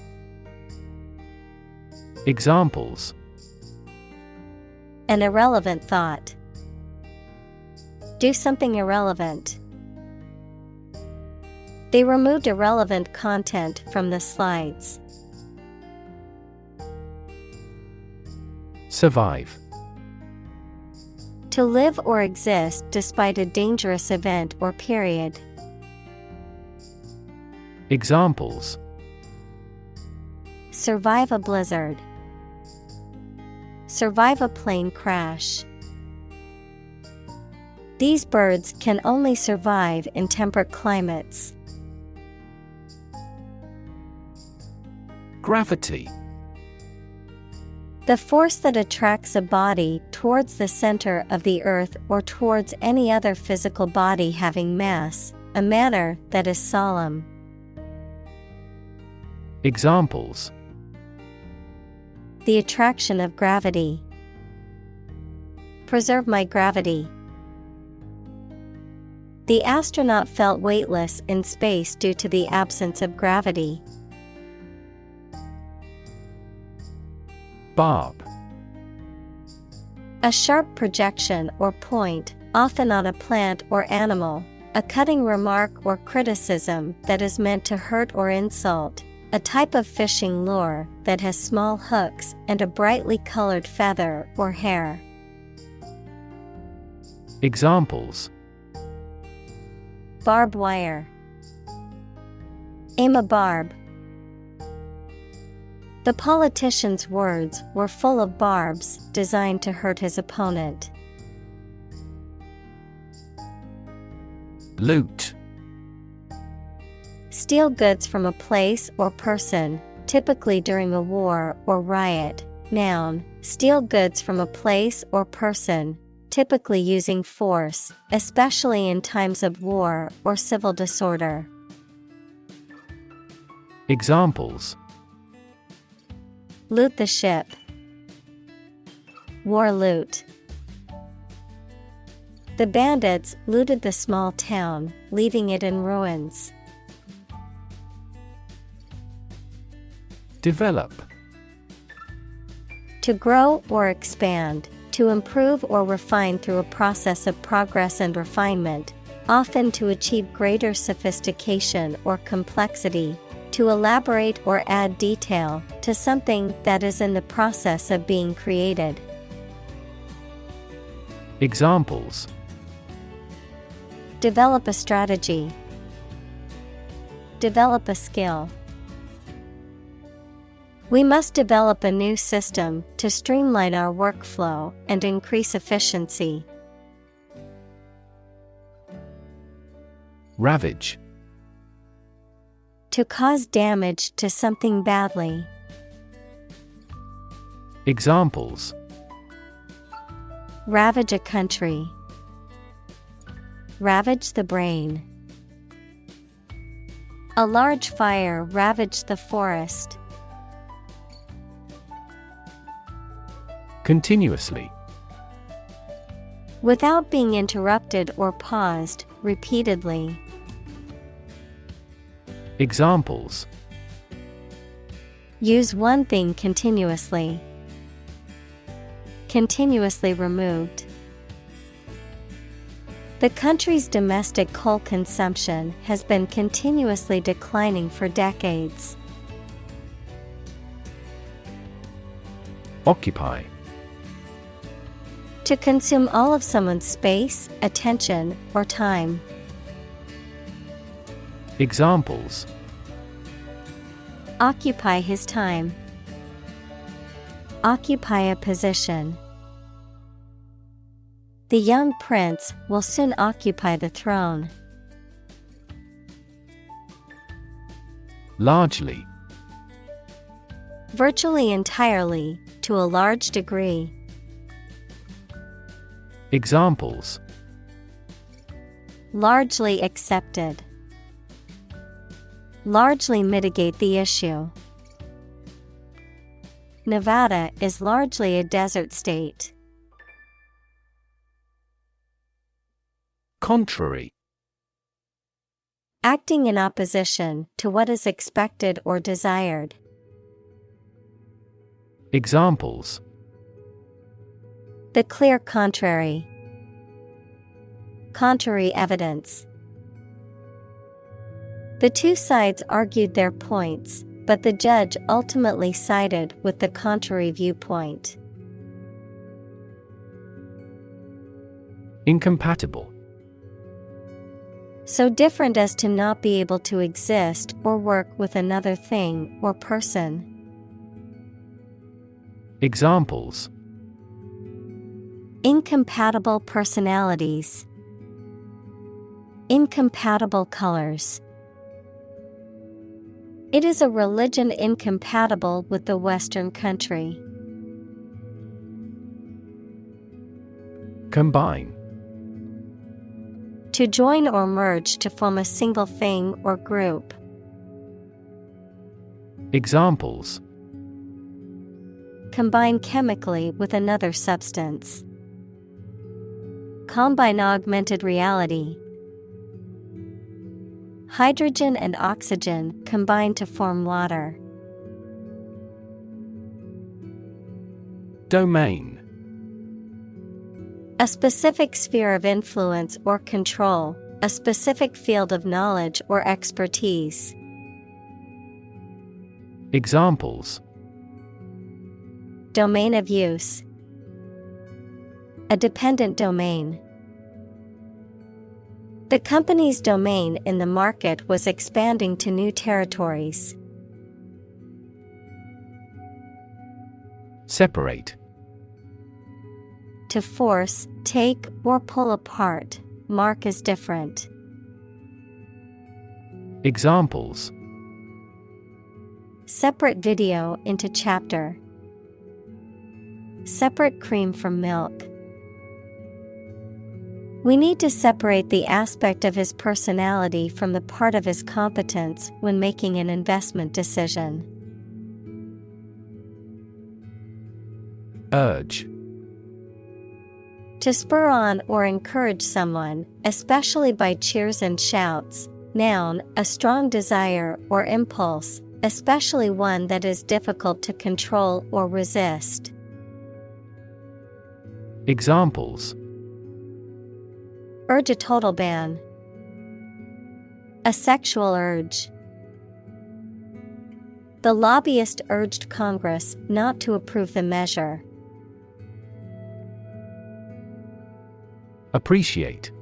Examples: An irrelevant thought. Do something irrelevant. They removed irrelevant content from the slides. Survive. To live or exist despite a dangerous event or period. Examples: Survive a blizzard. Survive a plane crash. These birds can only survive in temperate climates. Gravity. The force that attracts a body towards the center of the earth or towards any other physical body having mass, a manner that is solemn. Examples: The attraction of gravity. Preserve my gravity. The astronaut felt weightless in space due to the absence of gravity. Barb. A sharp projection or point, often on a plant or animal, a cutting remark or criticism that is meant to hurt or insult, a type of fishing lure that has small hooks and a brightly colored feather or hair. Examples: Barb wire. Aim a barb. The politician's words were full of barbs designed to hurt his opponent. Loot. Steal goods from a place or person, typically during a war or riot. Noun, steal goods from a place or person, typically using force, especially in times of war or civil disorder. Examples: Loot the ship. War loot. The bandits looted the small town, leaving it in ruins. Develop. To grow or expand, to improve or refine through a process of progress and refinement, often to achieve greater sophistication or complexity, to elaborate or add detail to something that is in the process of being created. Examples: Develop a strategy. Develop a skill. We must develop a new system to streamline our workflow and increase efficiency. Ravage. To cause damage to something badly. Examples: Ravage a country. Ravage the brain. A large fire ravaged the forest. Continuously. Without being interrupted or paused, repeatedly. Examples: Use one thing continuously. Continuously removed. The country's domestic coal consumption has been continuously declining for decades. Occupy. To consume all of someone's space, attention, or time. Examples: Occupy his time. Occupy a position. The young prince will soon occupy the throne. Largely. Virtually entirely, to a large degree. Examples: Largely accepted. Largely mitigate the issue. Nevada is largely a desert state. Contrary. Acting in opposition to what is expected or desired. Examples: The clear contrary. Contrary evidence. The two sides argued their points, but the judge ultimately sided with the contrary viewpoint. Incompatible. So different as to not be able to exist or work with another thing or person. Examples: Incompatible personalities. Incompatible colors. It is a religion incompatible with the Western country. Combine. To join or merge to form a single thing or group. Examples: Combine chemically with another substance. Combine augmented reality. Hydrogen and oxygen combine to form water. Domain. A specific sphere of influence or control, a specific field of knowledge or expertise. Examples: Domain of use. A dependent domain. The company's domain in the market was expanding to new territories. Separate. To force, take, or pull apart, mark as different. Examples: Separate video into chapter. Separate cream from milk. We need to separate the aspect of his personality from the part of his competence when making an investment decision. Urge. To spur on or encourage someone, especially by cheers and shouts. Noun, a strong desire or impulse, especially one that is difficult to control or resist. Examples: Urge a total ban. A sexual urge. The lobbyist urged Congress not to approve the measure. Appreciate.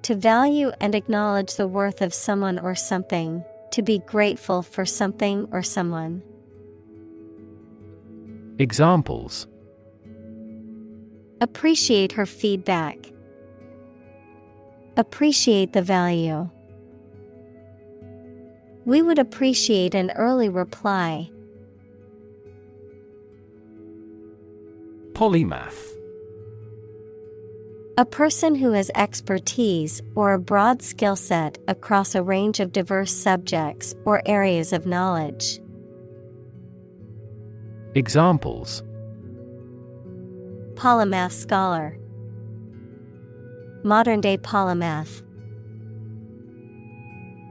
To value and acknowledge the worth of someone or something, to be grateful for something or someone. Examples: Appreciate her feedback. Appreciate the value. We would appreciate an early reply. Polymath. A person who has expertise or a broad skill set across a range of diverse subjects or areas of knowledge. Examples: Polymath scholar. Modern-day polymath.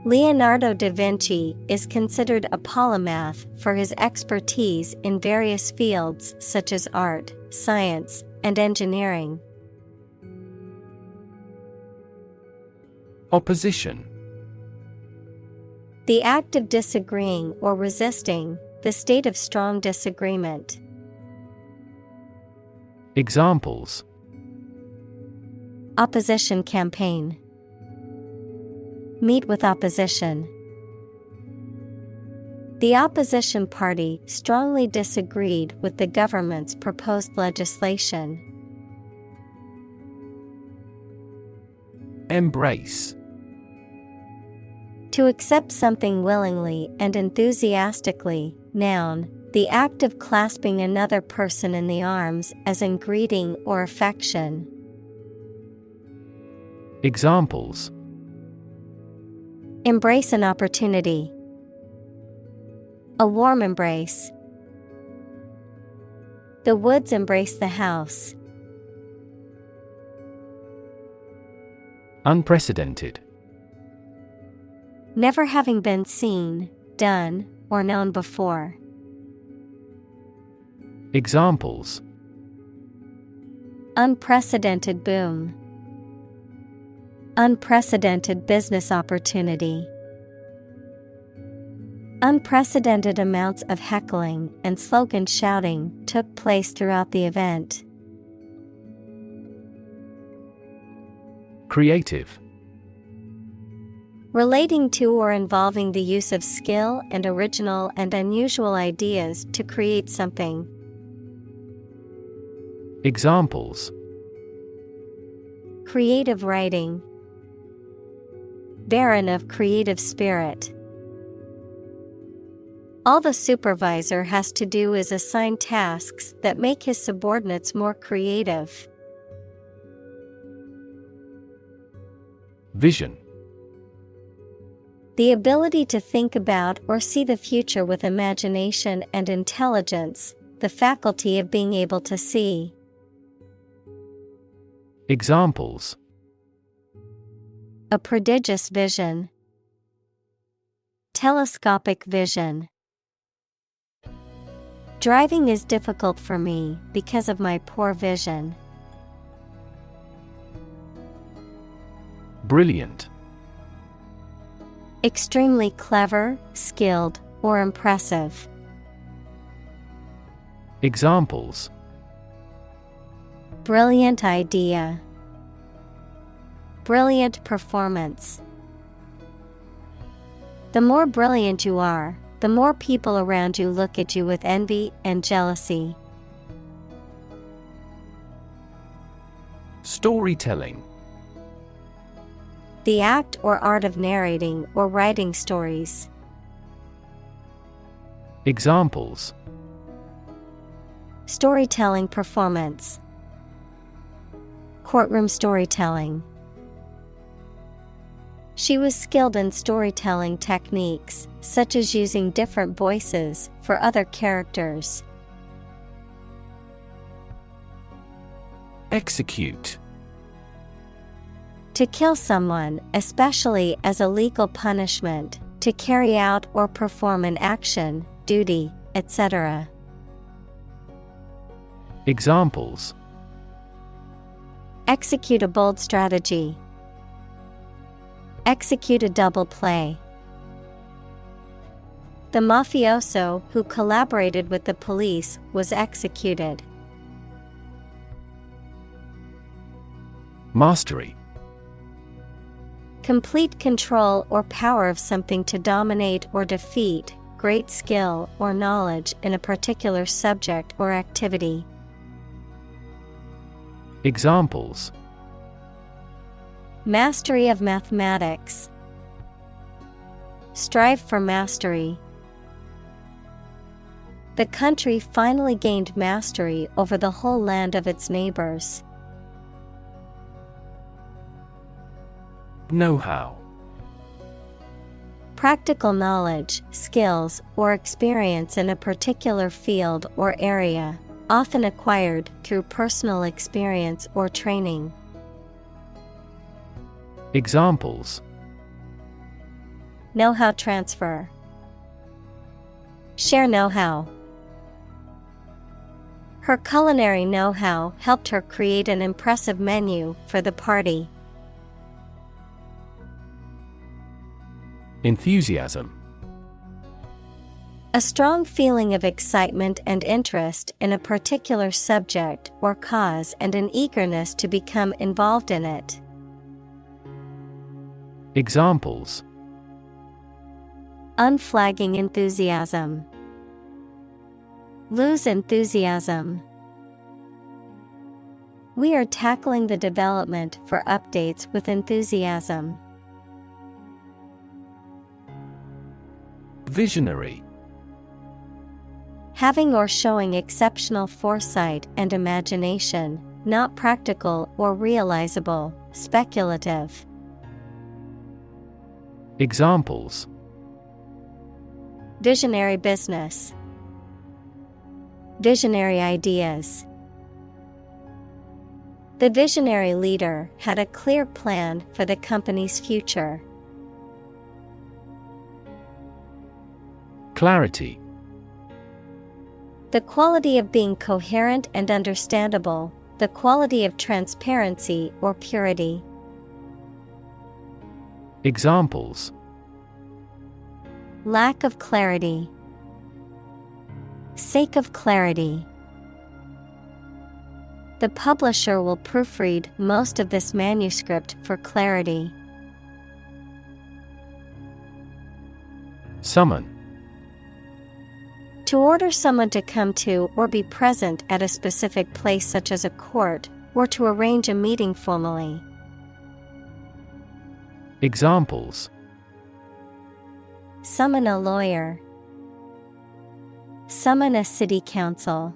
Leonardo da Vinci is considered a polymath for his expertise in various fields such as art, science, and engineering. Opposition. The act of disagreeing or resisting, the state of strong disagreement. Examples: Opposition campaign. Meet with opposition. The opposition party strongly disagreed with the government's proposed legislation. Embrace. To accept something willingly and enthusiastically. Noun, the act of clasping another person in the arms as in greeting or affection. Examples: Embrace an opportunity. A warm embrace. The woods embrace the house. Unprecedented. Never having been seen, done, or known before. Examples: Unprecedented boom. Unprecedented business opportunity. Unprecedented amounts of heckling and slogan shouting took place throughout the event. Creative. Relating to or involving the use of skill and original and unusual ideas to create something. Examples: Creative writing. Barren of creative spirit. All the supervisor has to do is assign tasks that make his subordinates more creative. Vision. The ability to think about or see the future with imagination and intelligence, the faculty of being able to see. Examples: A prodigious vision. Telescopic vision. Driving is difficult for me because of my poor vision. Brilliant. Extremely clever, skilled, or impressive. Examples: Brilliant idea. Brilliant performance. The more brilliant you are, the more people around you look at you with envy and jealousy. Storytelling. The act or art of narrating or writing stories. Examples: Storytelling performance. Courtroom storytelling. She was skilled in storytelling techniques, such as using different voices for other characters. Execute. To kill someone, especially as a legal punishment, to carry out or perform an action, duty, etc. Examples: Execute a bold strategy. Execute a double play. The mafioso who collaborated with the police was executed. Mastery. Complete control or power of something to dominate or defeat, great skill or knowledge in a particular subject or activity. Examples: Mastery of mathematics. Strive for mastery. The country finally gained mastery over the whole land of its neighbors. Know-how. Practical knowledge, skills, or experience in a particular field or area, often acquired through personal experience or training. Examples: Know-how transfer. Share know-how. Her culinary know-how helped her create an impressive menu for the party. Enthusiasm. A strong feeling of excitement and interest in a particular subject or cause and an eagerness to become involved in it. Examples: Unflagging enthusiasm. Lose enthusiasm. We are tackling the development for updates with enthusiasm. Visionary. Having or showing exceptional foresight and imagination, not practical or realizable, speculative. Examples: Visionary business. Visionary ideas. The visionary leader had a clear plan for the company's future. Clarity. The quality of being coherent and understandable, the quality of transparency or purity. Examples: Lack of clarity. Sake of clarity. The publisher will proofread most of this manuscript for clarity. Summon. To order someone to come to or be present at a specific place such as a court, or to arrange a meeting formally. Examples: Summon a lawyer. Summon a city council.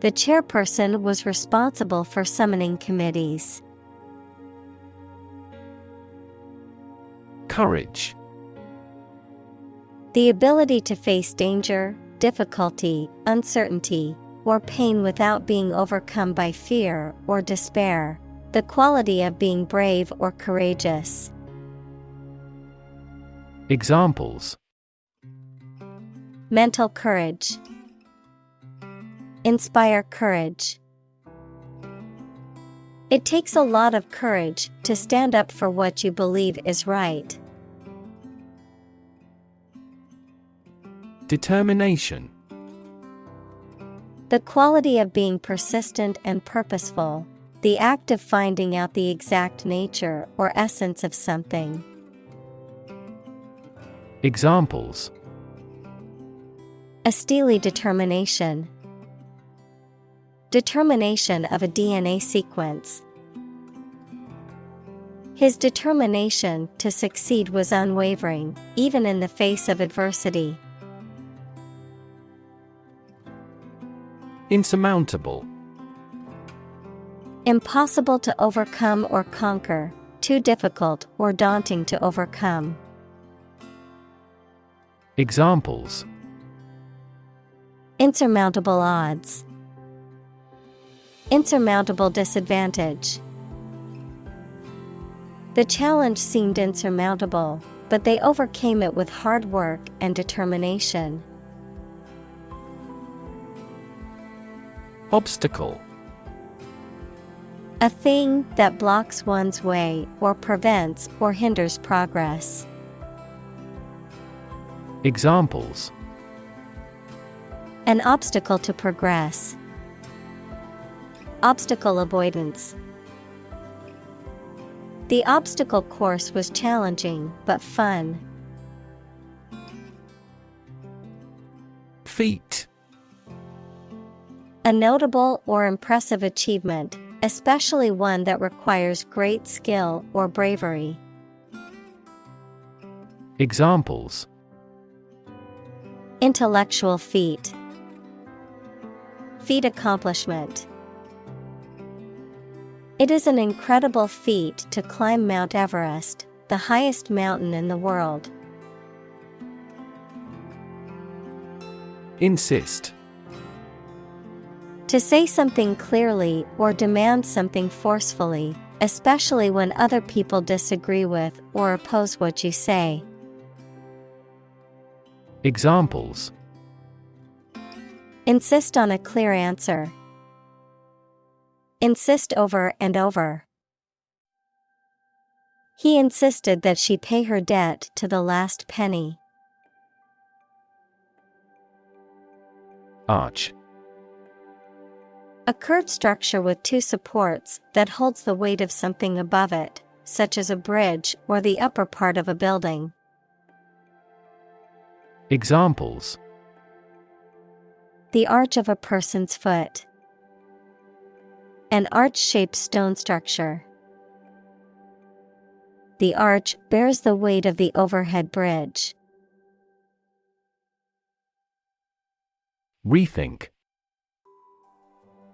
The chairperson was responsible for summoning committees. Courage. The ability to face danger, difficulty, uncertainty, or pain without being overcome by fear or despair. The quality of being brave or courageous. Examples: Mental courage. Inspire courage. It takes a lot of courage to stand up for what you believe is right. Determination. The quality of being persistent and purposeful, the act of finding out the exact nature or essence of something. Examples: A steely determination. Determination of a DNA sequence. His determination to succeed was unwavering, even in the face of adversity. Insurmountable. Impossible to overcome or conquer, too difficult or daunting to overcome. Examples: Insurmountable odds. Insurmountable disadvantage. The challenge seemed insurmountable, but they overcame it with hard work and determination. Obstacle. A thing that blocks one's way or prevents or hinders progress. Examples: An obstacle to progress. Obstacle avoidance. The obstacle course was challenging but fun. Feat. A notable or impressive achievement, especially one that requires great skill or bravery. Examples: Intellectual feat. Feat accomplishment. It is an incredible feat to climb Mount Everest, the highest mountain in the world. Insist. To say something clearly or demand something forcefully, especially when other people disagree with or oppose what you say. Examples: Insist on a clear answer. Insist over and over. He insisted that she pay her debt to the last penny. Arch. A curved structure with two supports that holds the weight of something above it, such as a bridge or the upper part of a building. Examples: The arch of a person's foot. An arch-shaped stone structure. The arch bears the weight of the overhead bridge. Rethink.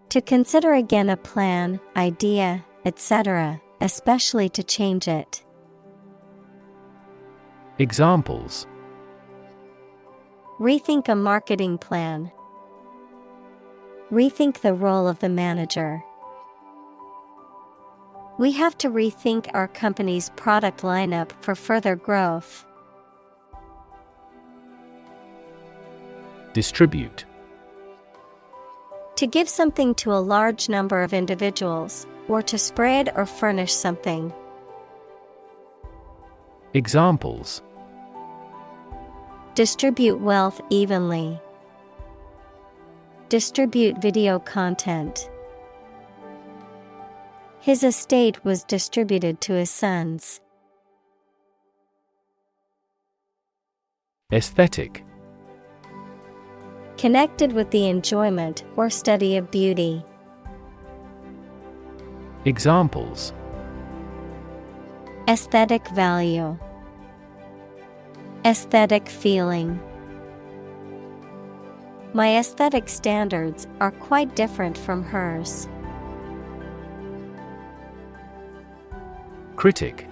To consider again a plan, idea, etc., especially to change it. Examples. Rethink a marketing plan. Rethink the role of the manager. We have to rethink our company's product lineup for further growth. Distribute. To give something to a large number of individuals, or to spread or furnish something. Examples. Distribute wealth evenly. Distribute video content. His estate was distributed to his sons. Aesthetic. Connected with the enjoyment or study of beauty. Examples. Aesthetic value. Aesthetic feeling. My aesthetic standards are quite different from hers. Critic.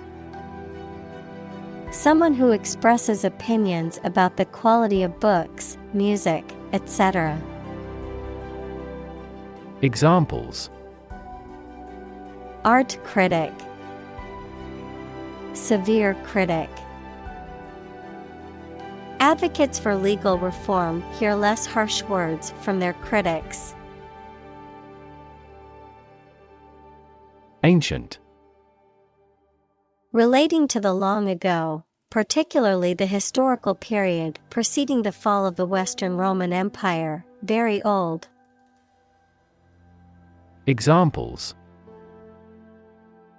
Someone who expresses opinions about the quality of books, music, etc. Examples. Art critic. Severe critic. Advocates for legal reform hear less harsh words from their critics. Ancient. Relating to the long ago, particularly the historical period preceding the fall of the Western Roman Empire, very old. Examples.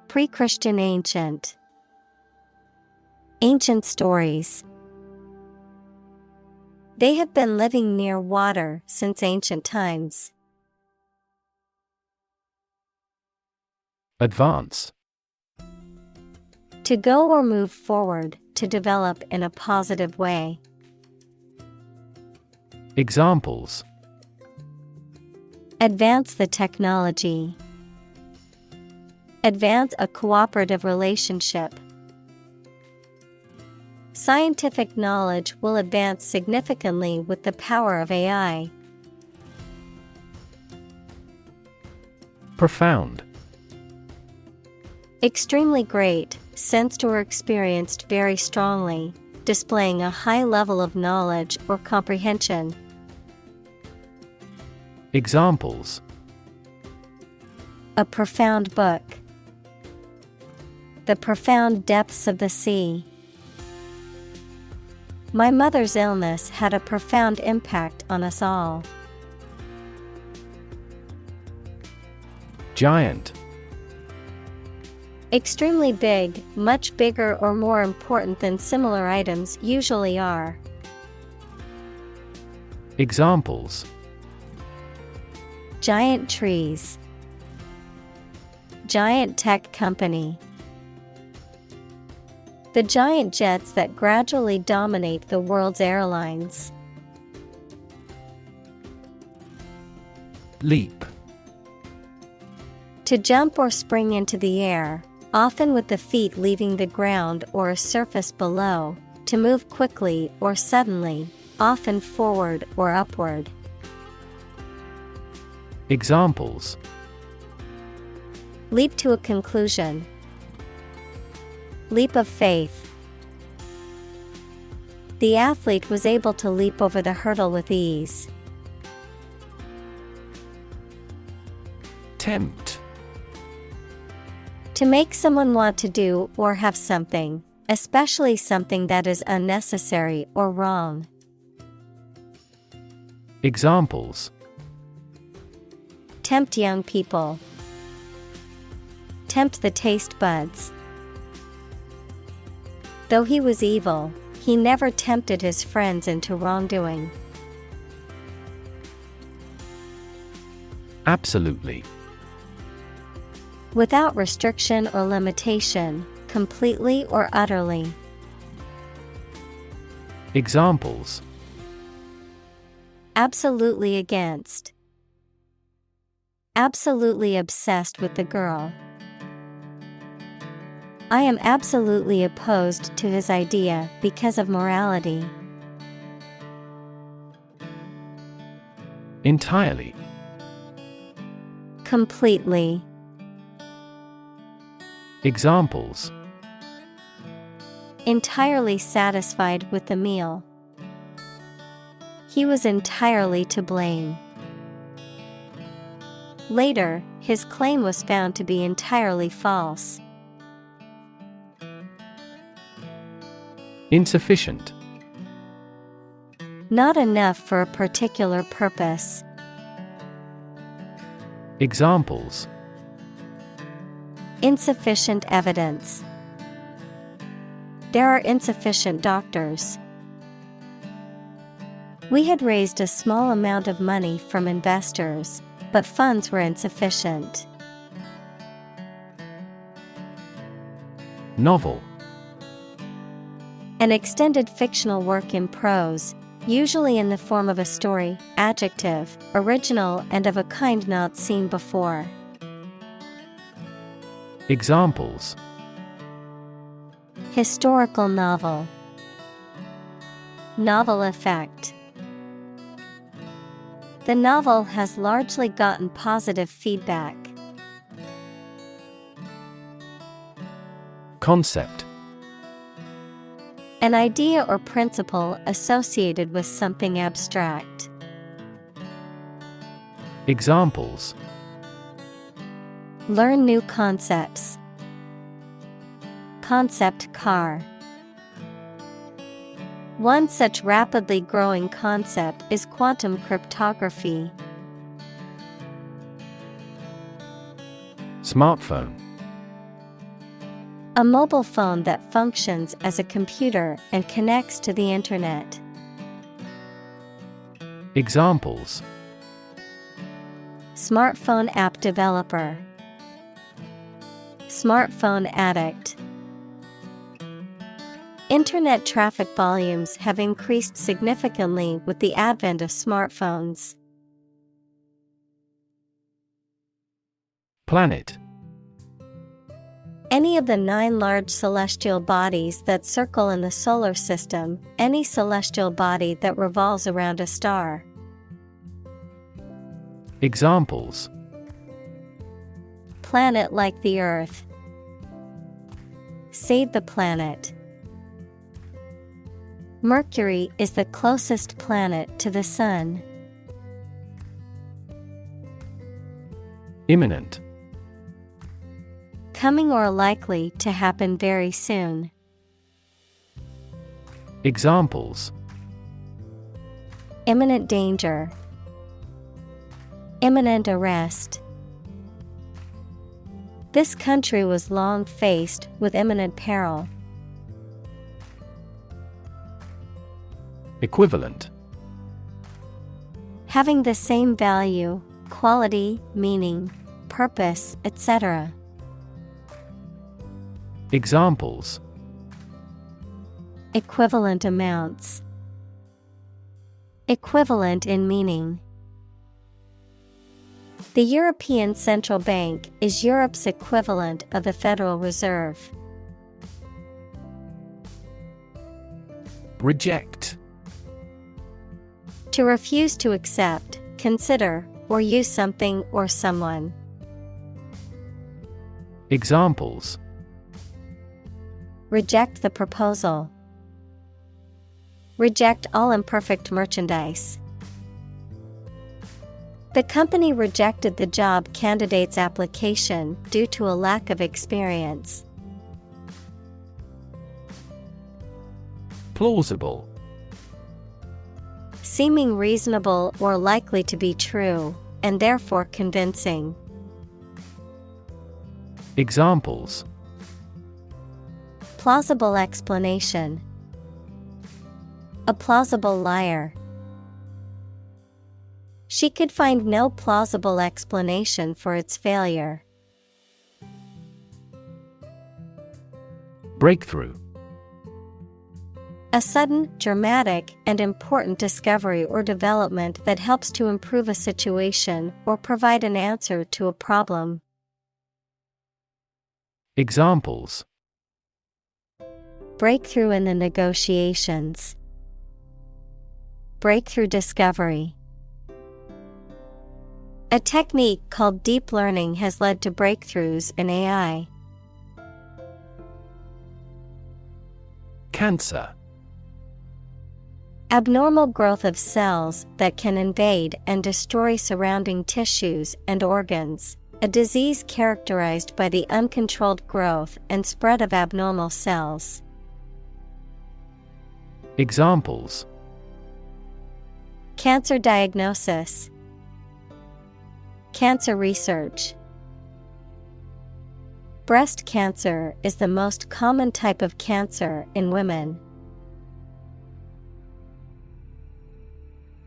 Pre-Christian ancient. Ancient stories. They have been living near water since ancient times. Advance. To go or move forward, to develop in a positive way. Examples. Advance the technology. Advance a cooperative relationship. Scientific knowledge will advance significantly with the power of AI. Profound. Extremely great, sensed or experienced very strongly, displaying a high level of knowledge or comprehension. Examples. A profound book. The profound depths of the sea. My mother's illness had a profound impact on us all. Giant. Extremely big, much bigger or more important than similar items usually are. Examples. Giant trees. Giant tech company. The giant jets that gradually dominate the world's airlines. Leap. To jump or spring into the air, often with the feet leaving the ground or a surface below, to move quickly or suddenly, often forward or upward. Examples. Leap to a conclusion. Leap of faith. The athlete was able to leap over the hurdle with ease. Tempt. To make someone want to do or have something, especially something that is unnecessary or wrong. Examples. Tempt young people. Tempt the taste buds. Though he was evil, he never tempted his friends into wrongdoing. Absolutely. Without restriction or limitation, completely or utterly. Examples: Absolutely against. Absolutely obsessed with the girl. I am absolutely opposed to his idea because of morality. Entirely. Completely. Examples: Entirely satisfied with the meal. He was entirely to blame. Later, his claim was found to be entirely false. Insufficient. Not enough for a particular purpose. Examples: Insufficient evidence. There are insufficient doctors. We had raised a small amount of money from investors, but funds were insufficient. Novel. An extended fictional work in prose, usually in the form of a story. Adjective, original and of a kind not seen before. Examples: Historical novel. Novel effect. The novel has largely gotten positive feedback. Concept. An idea or principle associated with something abstract. Examples: Learn new concepts. Concept car. One such rapidly growing concept is quantum cryptography. Smartphone. A mobile phone that functions as a computer and connects to the internet. Examples: Smartphone app developer. Smartphone addict. Internet traffic volumes have increased significantly with the advent of smartphones. Planet. Any of the 9 large celestial bodies that circle in the solar system, any celestial body that revolves around a star. Examples: Planet like the Earth. Save the planet. Mercury is the closest planet to the Sun. Imminent. Coming or likely to happen very soon. Examples: Imminent danger. Imminent arrest. This country was long faced with imminent peril. Equivalent. Having the same value, quality, meaning, purpose, etc. Examples: Equivalent amounts. Equivalent in meaning. The European Central Bank is Europe's equivalent of the Federal Reserve. Reject. To refuse to accept, consider, or use something or someone. Examples: Reject the proposal. Reject all imperfect merchandise. The company rejected the job candidate's application due to a lack of experience. Plausible. Seeming reasonable or likely to be true, and therefore convincing. Examples: Plausible explanation. A plausible liar. She could find no plausible explanation for its failure. Breakthrough. A sudden, dramatic, and important discovery or development that helps to improve a situation or provide an answer to a problem. Examples: Breakthrough in the negotiations. Breakthrough discovery. A technique called deep learning has led to breakthroughs in AI. Cancer. Abnormal growth of cells that can invade and destroy surrounding tissues and organs. A disease characterized by the uncontrolled growth and spread of abnormal cells. Examples: Cancer diagnosis. Cancer research. Breast cancer is the most common type of cancer in women.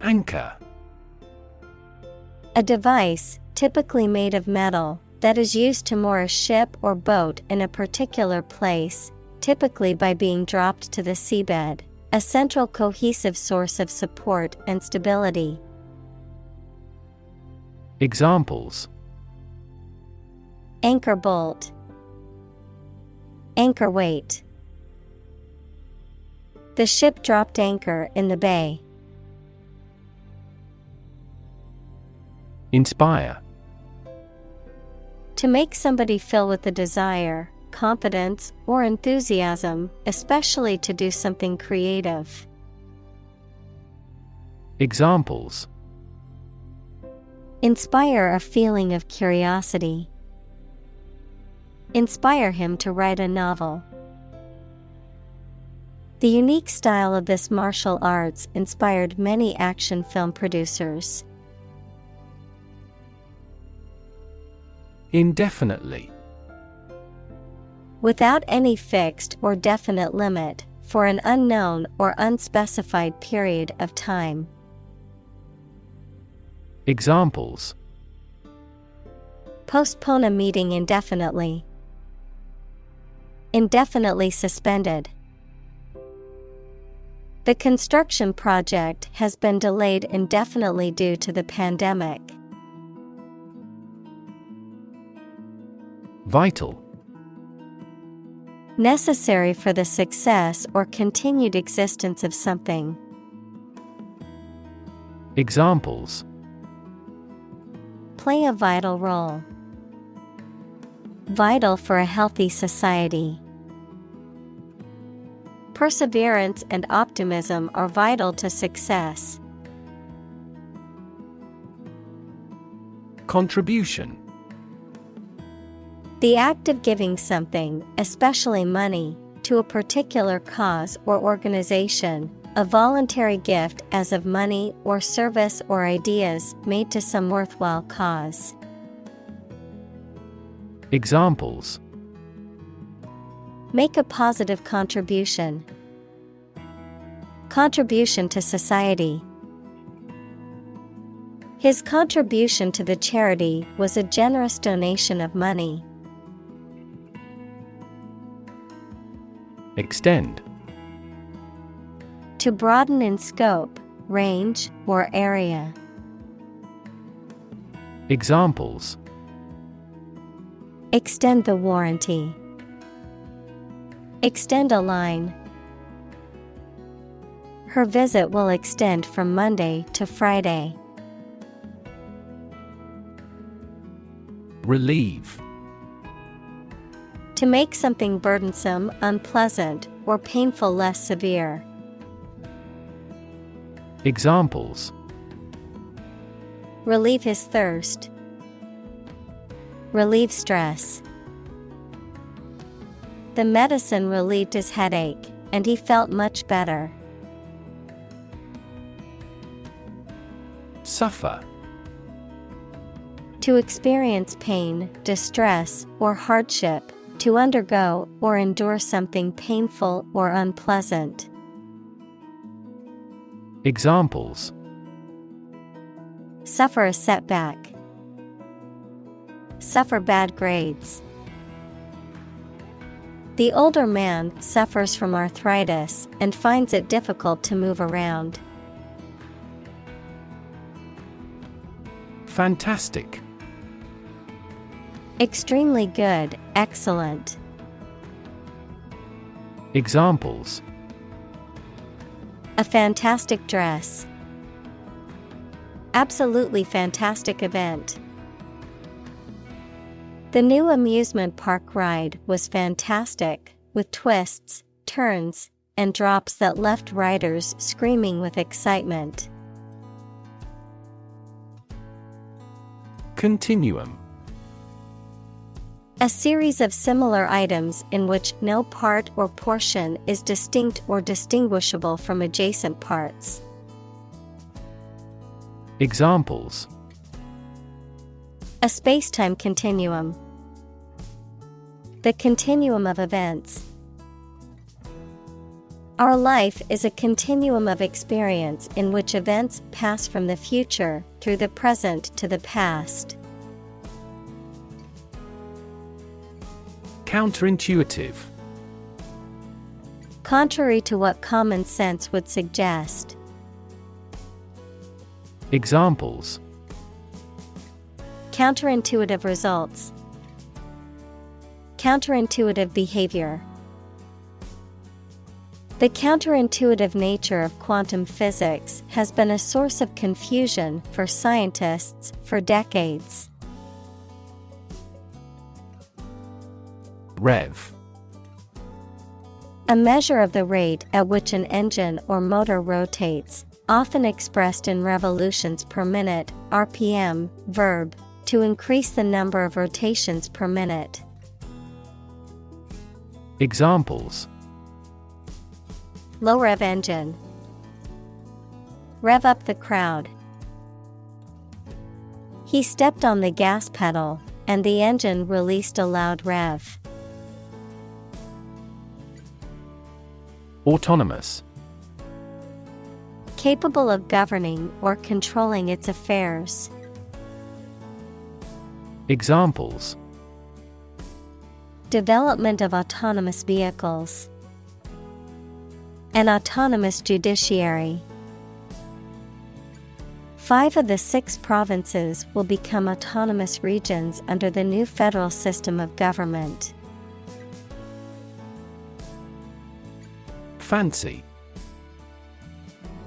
Anchor. A device, typically made of metal, that is used to moor a ship or boat in a particular place, typically by being dropped to the seabed, a central cohesive source of support and stability. Examples: Anchor bolt. Anchor weight. The ship dropped anchor in the bay. Inspire. To make somebody feel with the desire, confidence, or enthusiasm, especially to do something creative. Examples: Inspire a feeling of curiosity. Inspire him to write a novel. The unique style of this martial arts inspired many action film producers. Indefinitely. Without any fixed or definite limit, for an unknown or unspecified period of time. Examples: Postpone a meeting indefinitely. Indefinitely suspended. The construction project has been delayed indefinitely due to the pandemic. Vital. Necessary for the success or continued existence of something. Examples: Play a vital role. Vital for a healthy society. Perseverance and optimism are vital to success. Contribution. The act of giving something, especially money, to a particular cause or organization, a voluntary gift as of money or service or ideas made to some worthwhile cause. Examples: Make a positive contribution. Contribution to society. His contribution to the charity was a generous donation of money. Extend. To broaden in scope, range, or area. Examples: Extend the warranty. Extend a line. Her visit will extend from Monday to Friday. Relieve. To make something burdensome, unpleasant, or painful less severe. Examples: Relieve his thirst. Relieve stress. The medicine relieved his headache, and he felt much better. Suffer. To experience pain, distress, or hardship, to undergo or endure something painful or unpleasant. Examples: Suffer a setback. Suffer bad grades. The older man suffers from arthritis and finds it difficult to move around. Fantastic. Extremely good, excellent. Examples: A fantastic dress. Absolutely fantastic event. The new amusement park ride was fantastic, with twists, turns, and drops that left riders screaming with excitement. Continuum. A series of similar items in which no part or portion is distinct or distinguishable from adjacent parts. Examples: A space-time continuum. The continuum of events. Our life is a continuum of experience in which events pass from the future through the present to the past. Counterintuitive. Contrary to what common sense would suggest. Examples: Counterintuitive results. Counterintuitive behavior. The counterintuitive nature of quantum physics has been a source of confusion for scientists for decades. Rev. A measure of the rate at which an engine or motor rotates, often expressed in revolutions per minute, RPM, verb, to increase the number of rotations per minute. Examples: Low rev engine. Rev up the crowd. He stepped on the gas pedal, and the engine released a loud rev. Autonomous. Capable of governing or controlling its affairs. Examples: Development of autonomous vehicles. An autonomous judiciary. 5 of the 6 provinces will become autonomous regions under the new federal system of government. Fancy.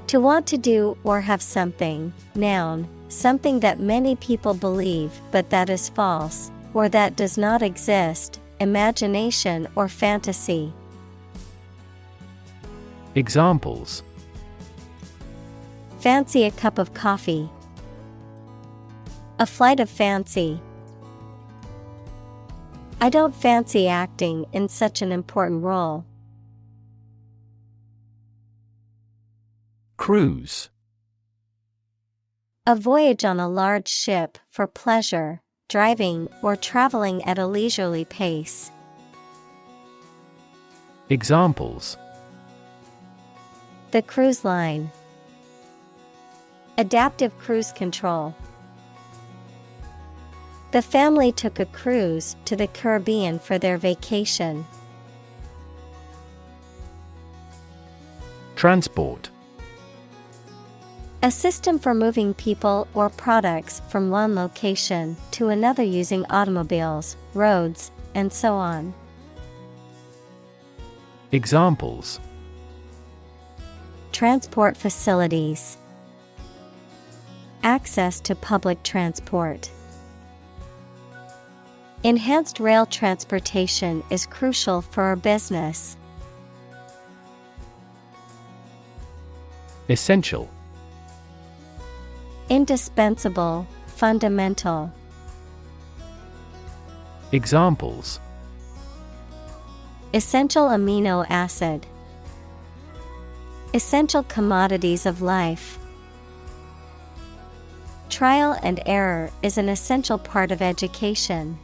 To want to do or have something, noun, something that many people believe but that is false, or that does not exist, imagination or fantasy. Examples: Fancy a cup of coffee. A flight of fancy. I don't fancy acting in such an important role. Cruise. A voyage on a large ship for pleasure, driving or traveling at a leisurely pace. Examples: The cruise line. Adaptive cruise control. The family took a cruise to the Caribbean for their vacation. Transport. A system for moving people or products from one location to another using automobiles, roads, and so on. Examples: Transport facilities. Access to public transport. Enhanced rail transportation is crucial for our business. Essential. Indispensable, fundamental. Examples: Essential amino acid. Essential commodities of life. Trial and error is an essential part of education.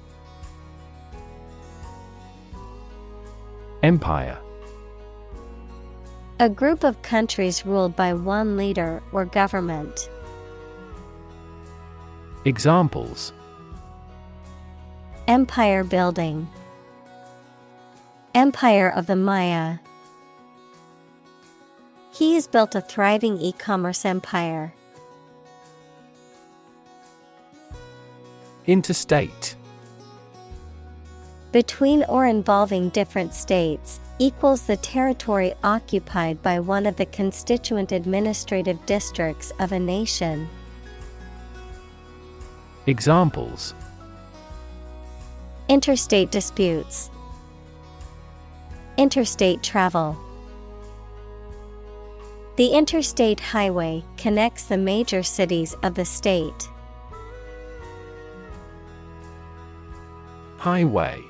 Empire. A group of countries ruled by one leader or government. Examples: Empire building. Empire of the Maya. He has built a thriving e-commerce empire. Interstate. Between or involving different states, equals the territory occupied by one of the constituent administrative districts of a nation. Examples: Interstate disputes. Interstate travel. The interstate highway connects the major cities of the state. Highway.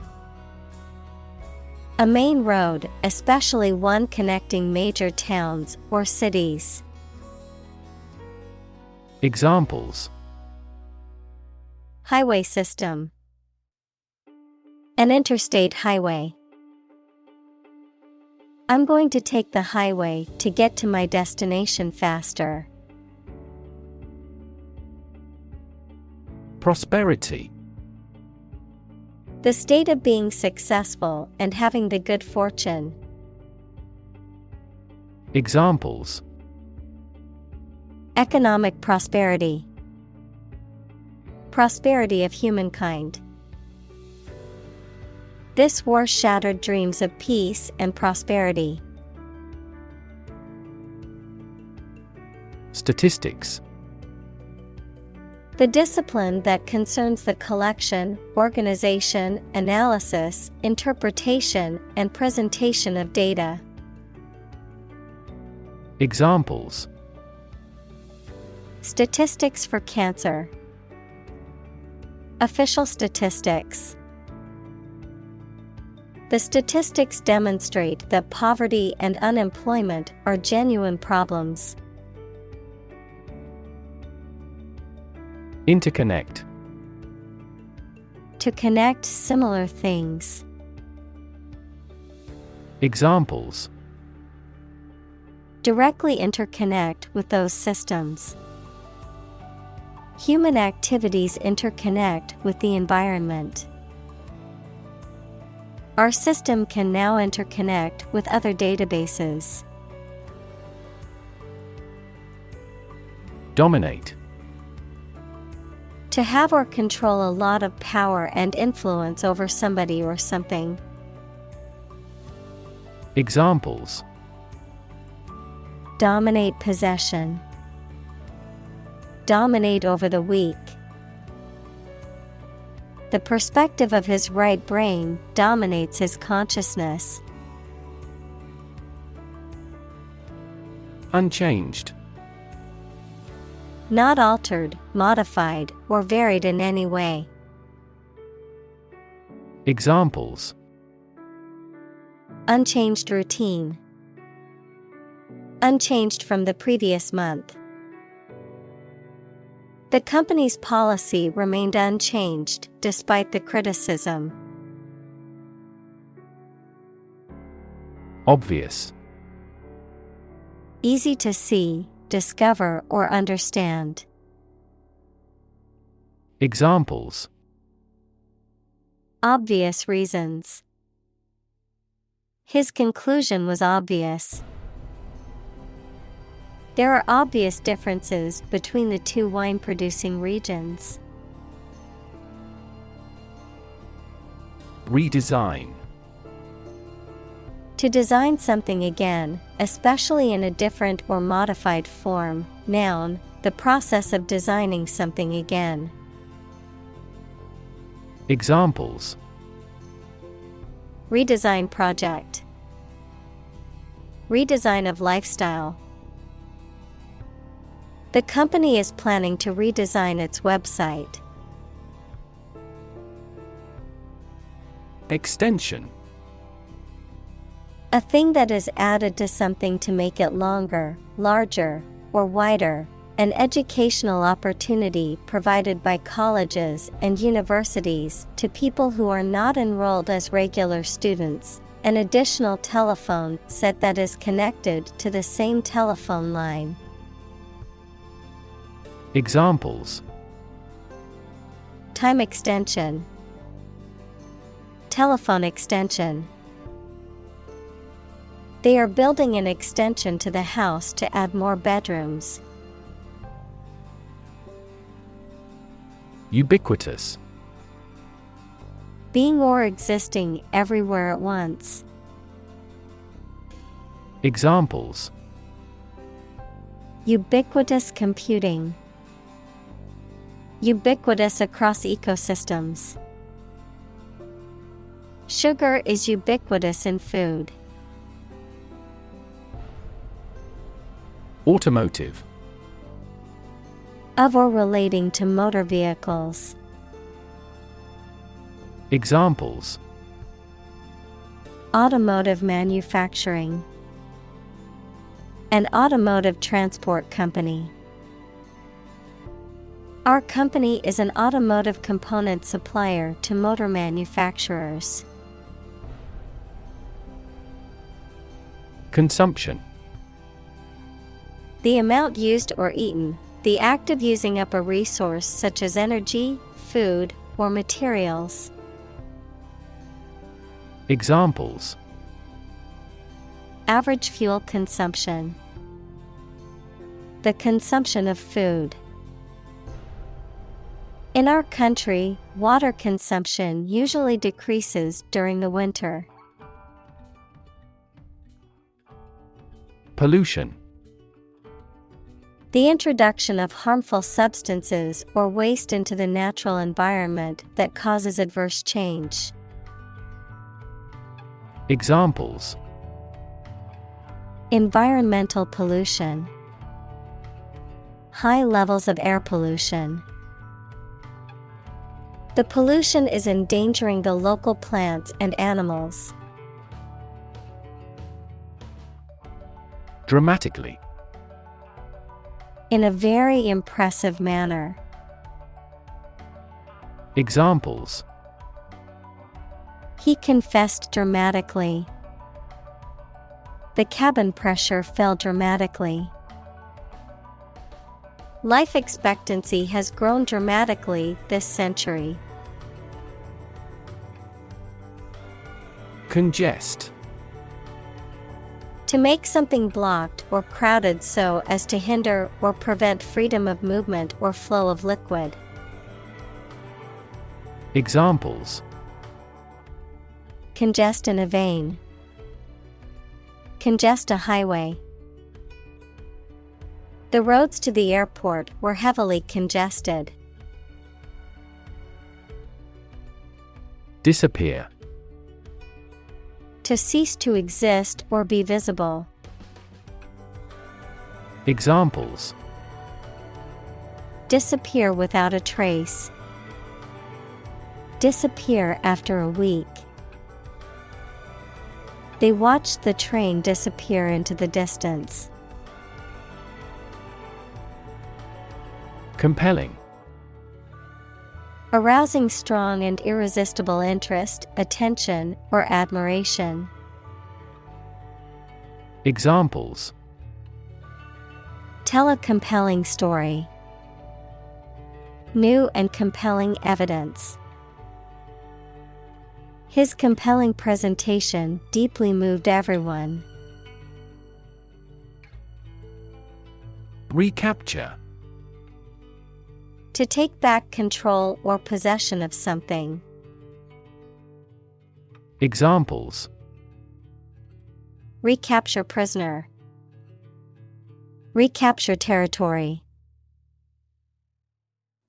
A main road, especially one connecting major towns or cities. Examples: Highway system. An interstate highway. I'm going to take the highway to get to my destination faster. Prosperity. The state of being successful and having the good fortune. Examples: Economic prosperity. Prosperity of humankind. This war shattered dreams of peace and prosperity. Statistics. The discipline that concerns the collection, organization, analysis, interpretation, and presentation of data. Examples: Statistics for cancer. Official statistics. The statistics demonstrate that poverty and unemployment are genuine problems. Interconnect. To connect similar things. Examples: Directly interconnect with those systems. Human activities interconnect with the environment. Our system can now interconnect with other databases. Dominate. To have or control a lot of power and influence over somebody or something. Examples: Dominate possession. Dominate over the weak. The perspective of his right brain dominates his consciousness. Unchanged. Not altered, modified, or varied in any way. Examples: Unchanged routine. Unchanged from the previous month. The company's policy remained unchanged despite the criticism. Obvious. Easy to see, discover, or understand. Examples: Obvious reasons. His conclusion was obvious. There are obvious differences between the two wine-producing regions. Redesign. To design something again, especially in a different or modified form. Noun, the process of designing something again. Examples: Redesign project. Redesign of lifestyle. The company is planning to redesign its website. Extension. A thing that is added to something to make it longer, larger, or wider. An educational opportunity provided by colleges and universities to people who are not enrolled as regular students. An additional telephone set that is connected to the same telephone line. Examples: Time extension. Telephone extension. They are building an extension to the house to add more bedrooms. Ubiquitous. Being or existing everywhere at once. Examples: Ubiquitous computing. Ubiquitous across ecosystems. Sugar is ubiquitous in food. Automotive. Of or relating to motor vehicles. Examples: Automotive manufacturing. An automotive transport company. Our company is an automotive component supplier to motor manufacturers. Consumption. The amount used or eaten, the act of using up a resource such as energy, food, or materials. Examples: Average fuel consumption. The consumption of food. In our country, water consumption usually decreases during the winter. Pollution. The introduction of harmful substances or waste into the natural environment that causes adverse change. Examples: Environmental pollution. High levels of air pollution. The pollution is endangering the local plants and animals. Dramatically. In a very impressive manner. Examples: He confessed dramatically. The cabin pressure fell dramatically. Life expectancy has grown dramatically this century. Congest. To make something blocked or crowded so as to hinder or prevent freedom of movement or flow of liquid. Examples: Congest in a vein. Congest a highway. The roads to the airport were heavily congested. Disappear. To cease to exist or be visible. Examples: Disappear without a trace. Disappear after a week. They watched the train disappear into the distance. Compelling. Arousing strong and irresistible interest, attention, or admiration. Examples: Tell a compelling story. New and compelling evidence. His compelling presentation deeply moved everyone. Recapture. To take back control or possession of something. Examples: Recapture prisoner. Recapture territory.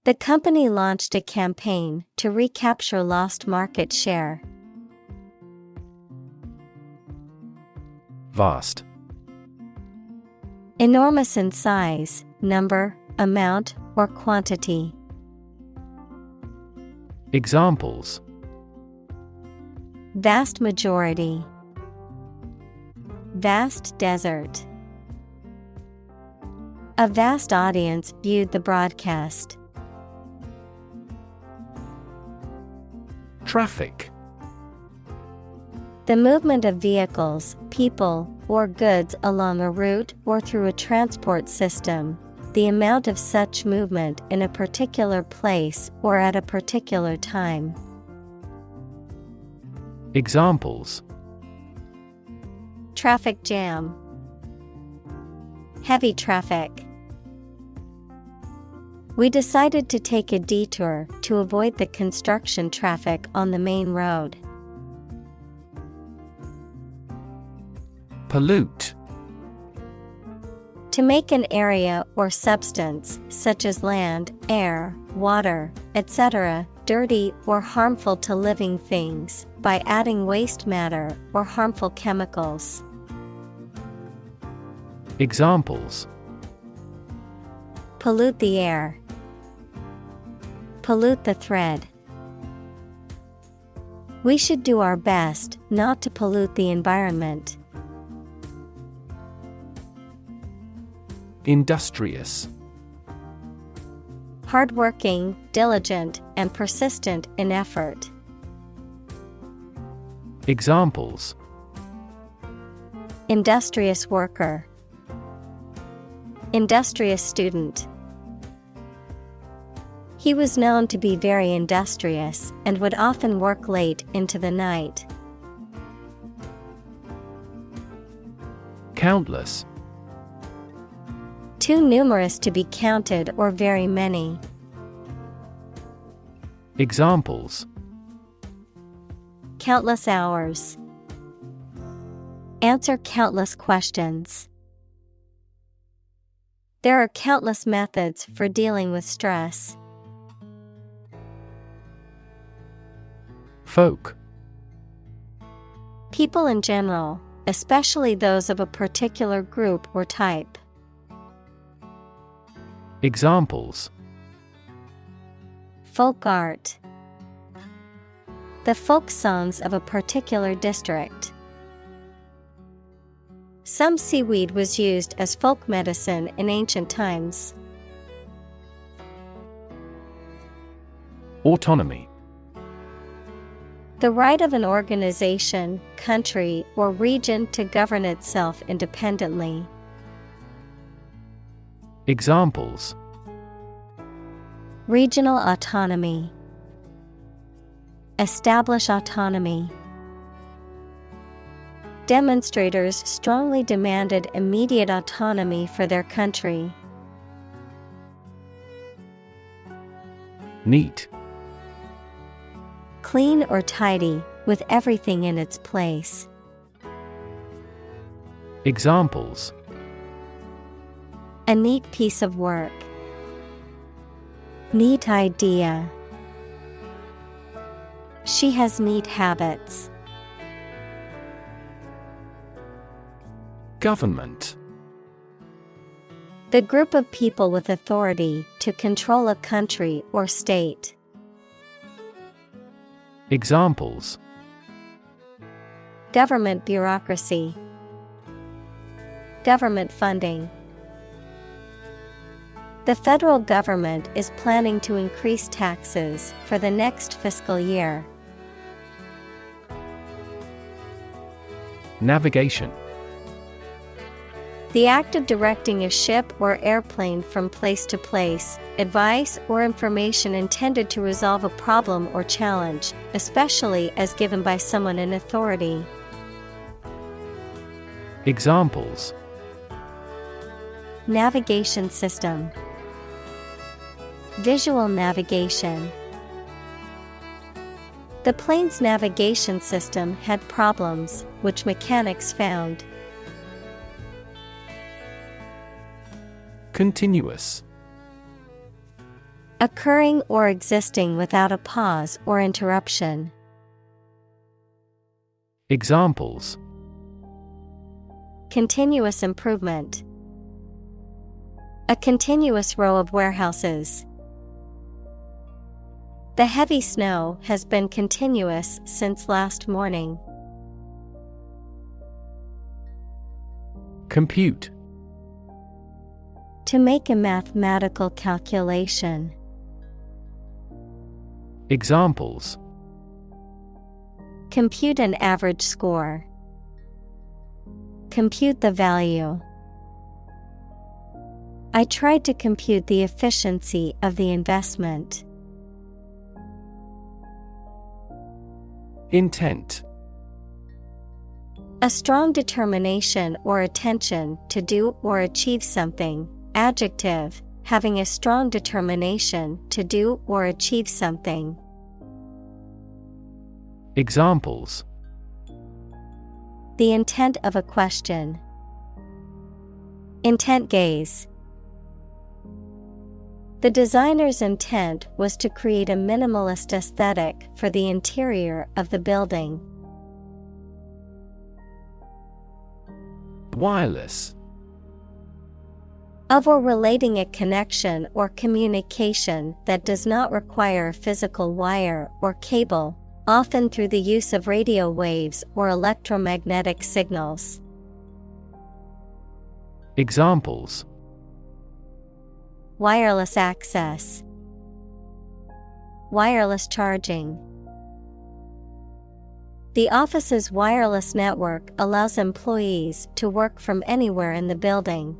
The company launched a campaign to recapture lost market share. Vast. Enormous in size, number, amount, or quantity. Examples: Vast majority. Vast desert. A vast audience viewed the broadcast. Traffic. The movement of vehicles, people, or goods along a route or through a transport system. The amount of such movement in a particular place or at a particular time. Traffic jam. Heavy traffic. We decided to take a detour to avoid the construction traffic on the main road. Pollute. To make an area or substance, such as land, air, water, etc., dirty or harmful to living things, by adding waste matter or harmful chemicals. Examples: Pollute the air. Pollute the thread. We should do our best not to pollute the environment. Industrious. Hardworking, diligent, and persistent in effort. Examples: Industrious worker. Industrious student. He was known to be very industrious and would often work late into the night. Countless. Too numerous to be counted or very many. Examples: Countless hours. Answer countless questions. There are countless methods for dealing with stress. Folk. People in general, especially those of a particular group or type. Examples: Folk art. The folk songs of a particular district. Some seaweed was used as folk medicine in ancient times. Autonomy. The right of an organization, country, or region to govern itself independently. Examples: Regional autonomy. Establish autonomy. Demonstrators strongly demanded immediate autonomy for their country. Neat. Clean or tidy, with everything in its place. Examples: A neat piece of work. Neat idea. She has neat habits. Government. The group of people with authority to control a country or state. Examples: Government bureaucracy. Government funding. The federal government is planning to increase taxes for the next fiscal year. Navigation. The act of directing a ship or airplane from place to place, advice or information intended to resolve a problem or challenge, especially as given by someone in authority. Examples: Navigation system. Visual navigation. The plane's navigation system had problems, which mechanics found. Continuous. Occurring or existing without a pause or interruption. Examples: Continuous improvement. A continuous row of warehouses. The heavy snow has been continuous since last morning. Compute. To make a mathematical calculation. Examples: Compute an average score. Compute the value. I tried to compute the efficiency of the investment. Intent. A strong determination or attention to do or achieve something. Adjective, having a strong determination to do or achieve something. Examples: The intent of a question. Intent gaze. The designer's intent was to create a minimalist aesthetic for the interior of the building. Wireless. Of or relating a connection or communication that does not require a physical wire or cable, often through the use of radio waves or electromagnetic signals. Examples: Wireless access. Wireless charging. The office's wireless network allows employees to work from anywhere in the building.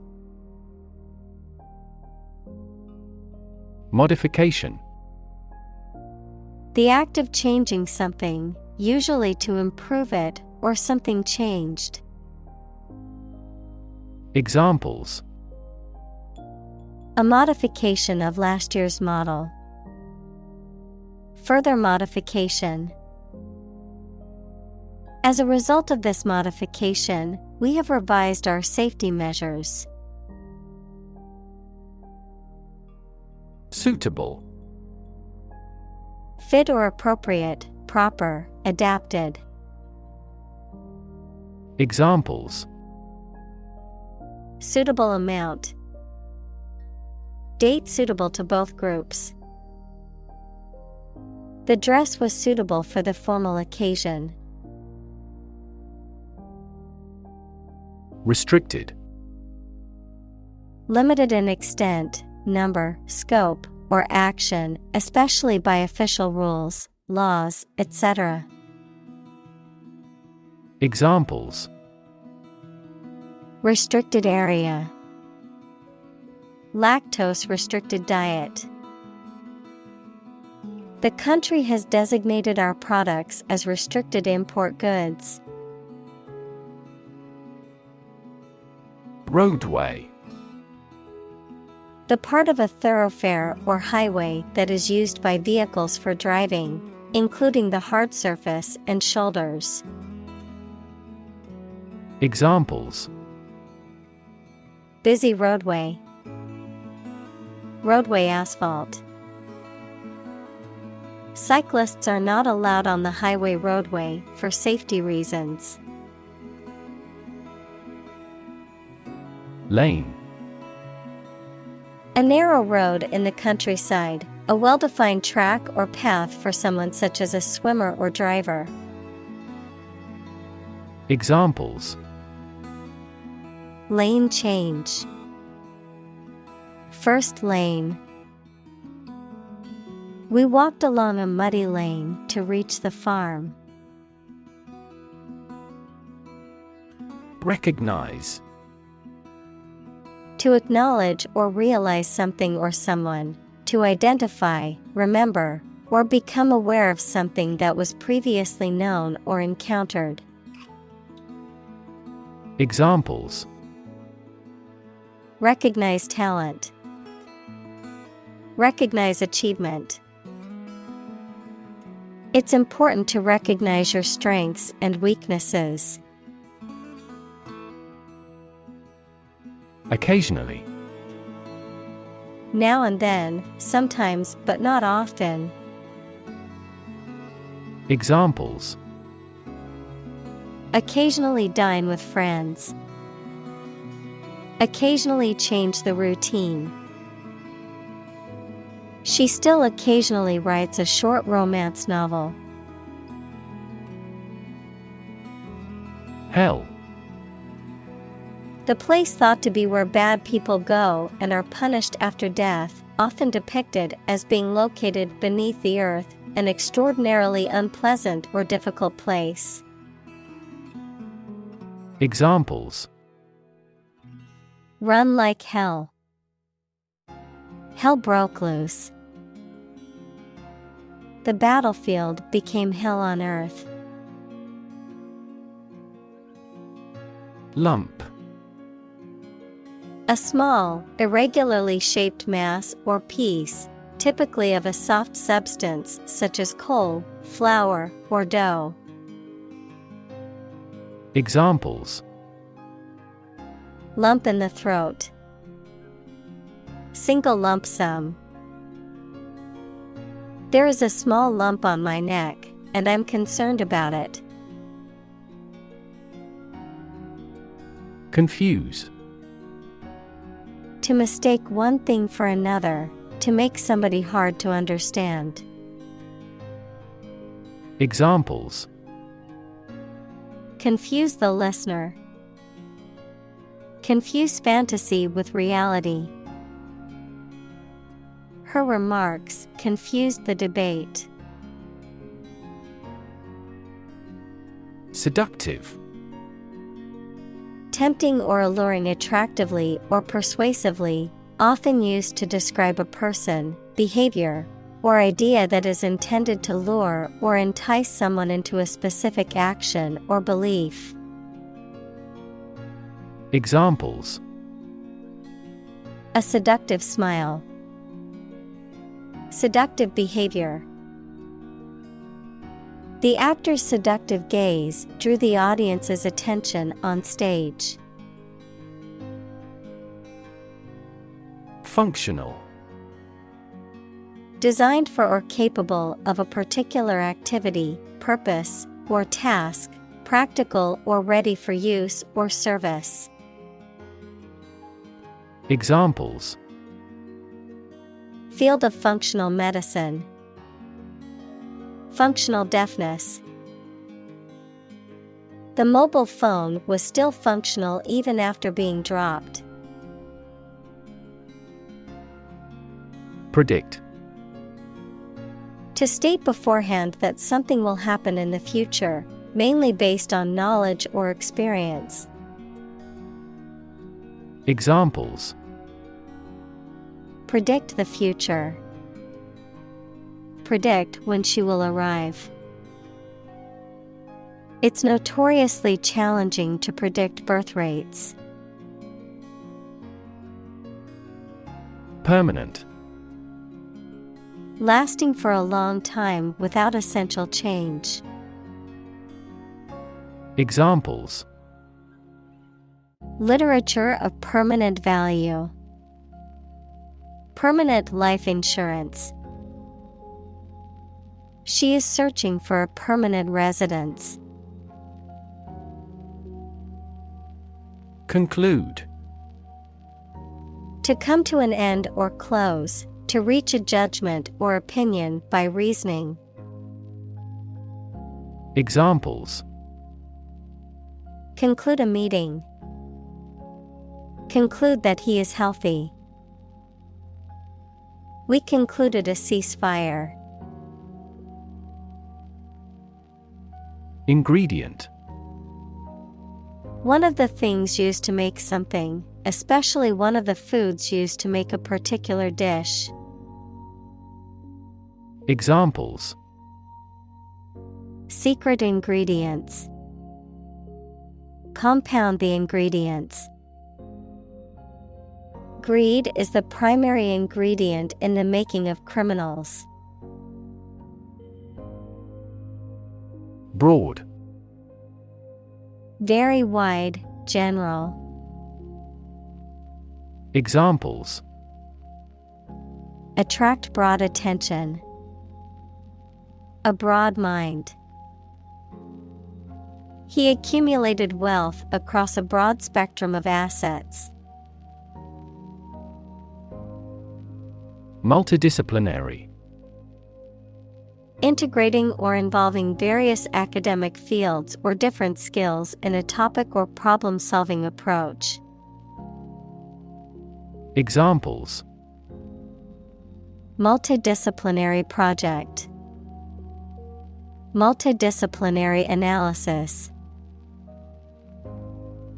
Modification. The act of changing something, usually to improve it or something changed. Examples: A modification of last year's model. Further modification. As a result of this modification, we have revised our safety measures. Suitable. Fit or appropriate, proper, adapted. Examples: Suitable amount. Date suitable to both groups. The dress was suitable for the formal occasion. Restricted. Limited in extent, number, scope, or action, especially by official rules, laws, etc. Examples: Restricted area. Lactose restricted diet. The country has designated our products as restricted import goods. Roadway. The part of a thoroughfare or highway that is used by vehicles for driving, including the hard surface and shoulders. Examples: Busy roadway. Roadway asphalt. Cyclists are not allowed on the highway roadway for safety reasons. Lane. A narrow road in the countryside, a well-defined track or path for someone such as a swimmer or driver. Examples: Lane change. First lane. We walked along a muddy lane to reach the farm. Recognize. To acknowledge or realize something or someone, to identify, remember, or become aware of something that was previously known or encountered. Examples: Recognize talent. Recognize achievement. It's important to recognize your strengths and weaknesses. Occasionally. Now and then, sometimes but not often. Examples: Occasionally dine with friends. Occasionally change the routine. She still occasionally writes a short romance novel. Hell. The place thought to be where bad people go and are punished after death, often depicted as being located beneath the earth, an extraordinarily unpleasant or difficult place. Examples: Run like hell. Hell broke loose. The battlefield became hell on earth. Lump. A small, irregularly shaped mass or piece, typically of a soft substance such as coal, flour, or dough. Examples: Lump in the throat. Single lump sum. There is a small lump on my neck, and I'm concerned about it. Confuse. To mistake one thing for another, to make somebody hard to understand. Examples: Confuse the listener. Confuse fantasy with reality. Her remarks confused the debate. Seductive. Tempting or alluring attractively or persuasively, often used to describe a person, behavior, or idea that is intended to lure or entice someone into a specific action or belief. Examples: A seductive smile. Seductive behavior. The actor's seductive gaze drew the audience's attention on stage. Functional. Designed for or capable of a particular activity, purpose, or task, practical or ready for use or service. Examples: Field of functional medicine. Functional deafness. The mobile phone was still functional even after being dropped. Predict. To state beforehand that something will happen in the future, mainly based on knowledge or experience. Examples: Predict the future. Predict when she will arrive. It's notoriously challenging to predict birth rates. Permanent. Lasting for a long time without essential change. Examples: Literature of permanent value. Permanent life insurance. She is searching for a permanent residence. Conclude. To come to an end or close, to reach a judgment or opinion by reasoning. Examples: Conclude a meeting. Conclude that he is healthy. We concluded a ceasefire. Ingredient. One of the things used to make something, especially one of the foods used to make a particular dish. Examples: Secret ingredients. Compound the ingredients. Greed is the primary ingredient in the making of criminals. Broad. Very wide, general. Examples: Attract broad attention. A broad mind. He accumulated wealth across a broad spectrum of assets. Multidisciplinary. Integrating or involving various academic fields or different skills in a topic or problem-solving approach. Examples: Multidisciplinary project. Multidisciplinary analysis.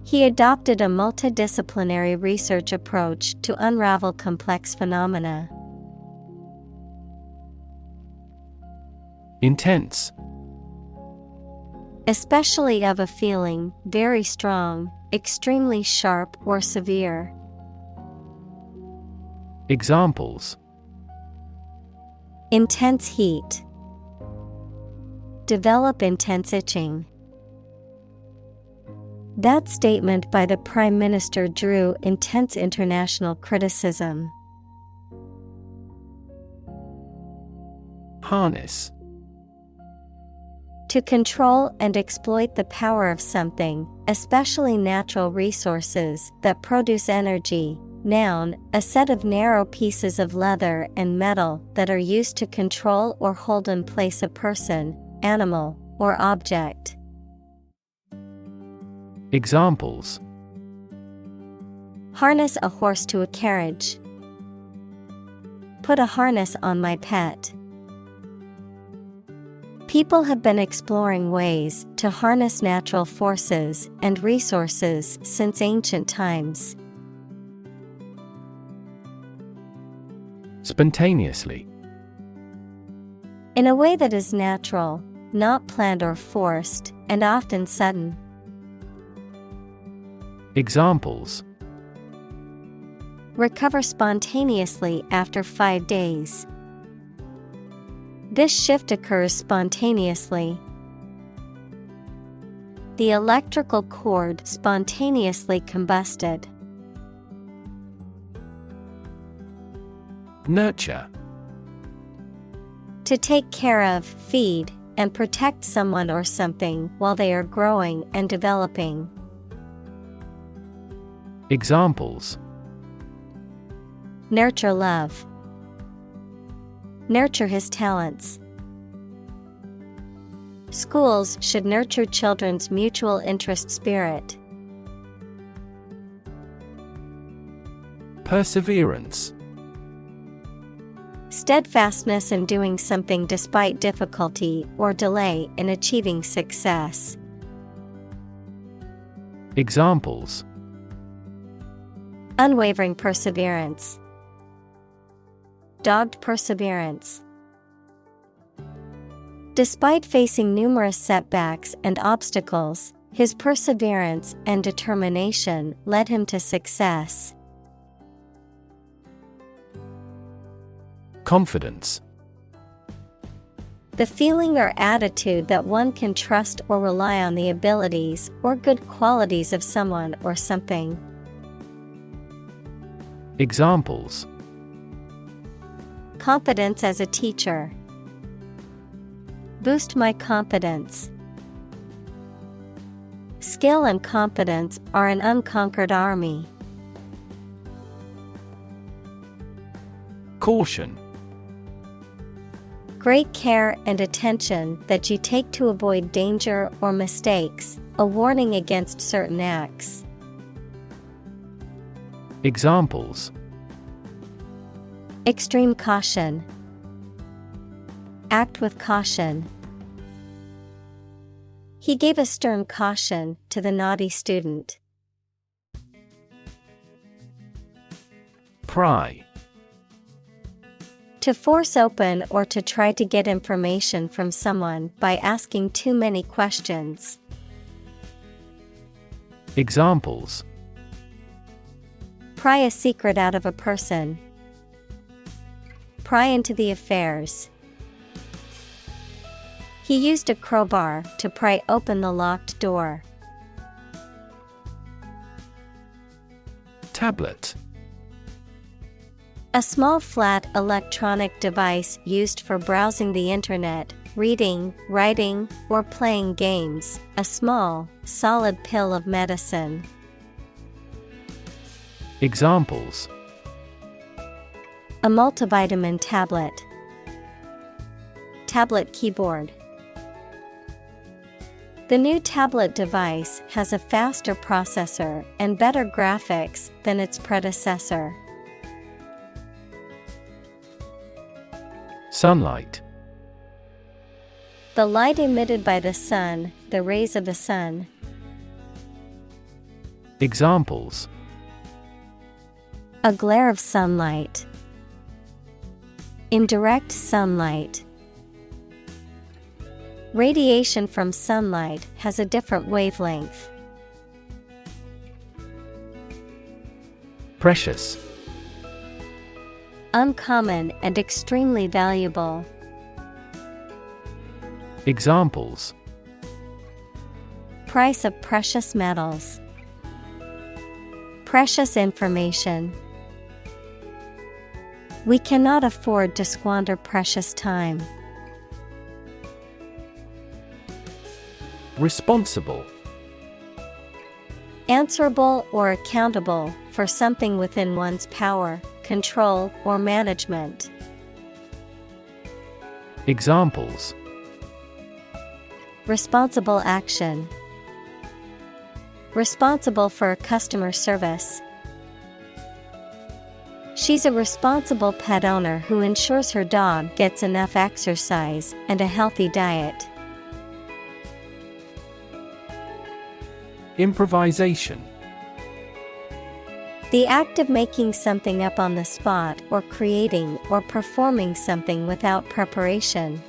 He adopted a multidisciplinary research approach to unravel complex phenomena. Intense. Especially of a feeling, very strong, extremely sharp or severe. Examples: Intense heat. Develop intense itching. That statement by the Prime Minister drew intense international criticism. Harness. To control and exploit the power of something, especially natural resources that produce energy. Noun, a set of narrow pieces of leather and metal that are used to control or hold in place a person, animal, or object. Examples: Harness a horse to a carriage. Put a harness on my pet. People have been exploring ways to harness natural forces and resources since ancient times. Spontaneously. In a way that is natural, not planned or forced, and often sudden. Examples: Recover spontaneously after 5 days. This shift occurs spontaneously. The electrical cord spontaneously combusted. Nurture. To take care of, feed, and protect someone or something while they are growing and developing. Examples: Nurture love. Nurture his talents. Schools should nurture children's mutual interest spirit. Perseverance. Steadfastness in doing something despite difficulty or delay in achieving success. Examples: Unwavering perseverance. Dogged perseverance. Despite facing numerous setbacks and obstacles, his perseverance and determination led him to success. Confidence. The feeling or attitude that one can trust or rely on the abilities or good qualities of someone or something. Examples: Confidence as a teacher. Boost my confidence. Skill and confidence are an unconquered army. Caution. Great care and attention that you take to avoid danger or mistakes, a warning against certain acts. Examples: Extreme caution. Act with caution. He gave a stern caution to the naughty student. Pry. To force open or to try to get information from someone by asking too many questions. Examples: Pry a secret out of a person. Pry into the affairs. He used a crowbar to pry open the locked door. Tablet. A small flat electronic device used for browsing the internet, reading, writing, or playing games. A small, solid pill of medicine. Examples: A multivitamin tablet. Tablet keyboard. The new tablet device has a faster processor and better graphics than its predecessor. Sunlight. The light emitted by the sun, the rays of the sun. Examples: A glare of sunlight. Indirect sunlight. Radiation from sunlight has a different wavelength. Precious. Uncommon and extremely valuable. Examples: Price of precious metals. Precious information. We cannot afford to squander precious time. Responsible. Answerable or accountable for something within one's power, control, or management. Examples: Responsible action. Responsible for customer service. She's a responsible pet owner who ensures her dog gets enough exercise and a healthy diet. Improvisation. The act of making something up on the spot or creating or performing something without preparation.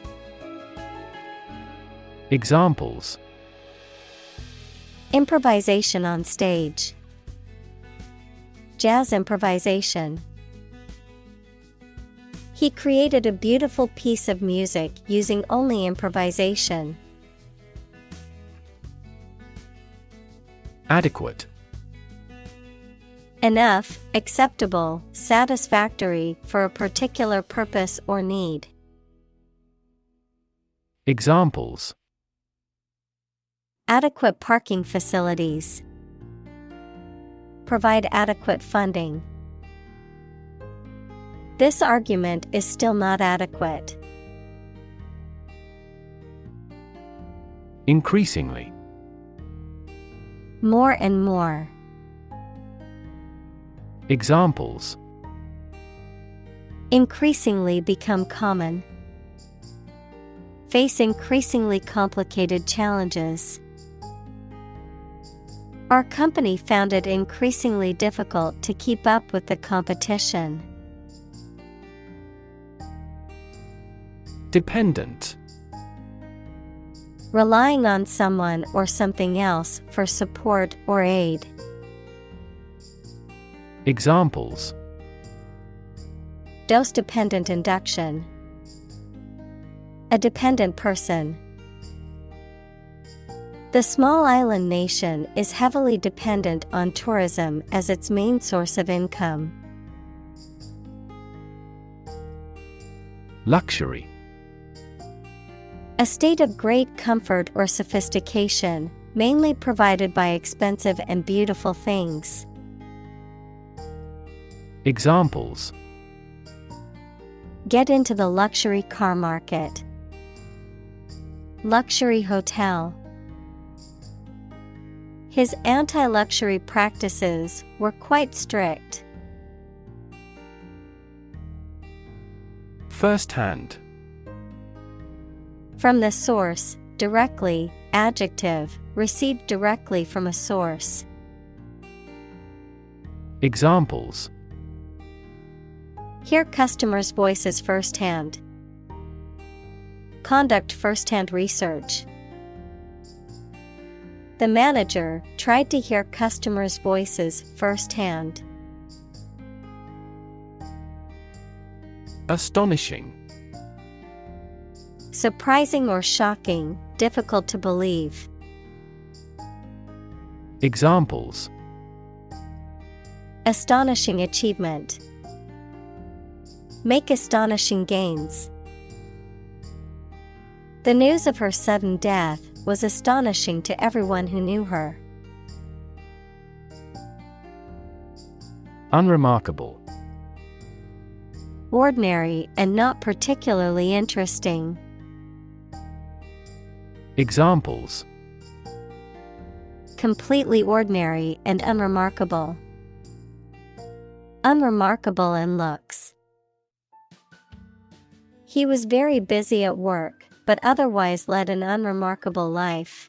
Examples: Improvisation on stage. Jazz improvisation. He created a beautiful piece of music using only improvisation. Adequate. Enough, acceptable, satisfactory for a particular purpose or need. Examples: Adequate parking facilities. Provide adequate funding. This argument is still not adequate. Increasingly. More and more. Examples: Increasingly become common. Face increasingly complicated challenges. Our company found it increasingly difficult to keep up with the competition. Dependent. Relying on someone or something else for support or aid. Examples: Dose-dependent induction. A dependent person. The small island nation is heavily dependent on tourism as its main source of income. Luxury. A state of great comfort or sophistication, mainly provided by expensive and beautiful things. Examples: Get into the luxury car market. Luxury hotel. His anti-luxury practices were quite strict. First-hand. From the source, directly, adjective, received directly from a source. Examples: Hear customers' voices firsthand. Conduct first-hand research. The manager tried to hear customers' voices firsthand. Astonishing. Surprising or shocking, difficult to believe. Examples: Astonishing achievement. Make astonishing gains. The news of her sudden death was astonishing to everyone who knew her. Unremarkable. Ordinary and not particularly interesting. Examples: Completely ordinary and unremarkable. Unremarkable in looks. He was very busy at work, but otherwise led an unremarkable life.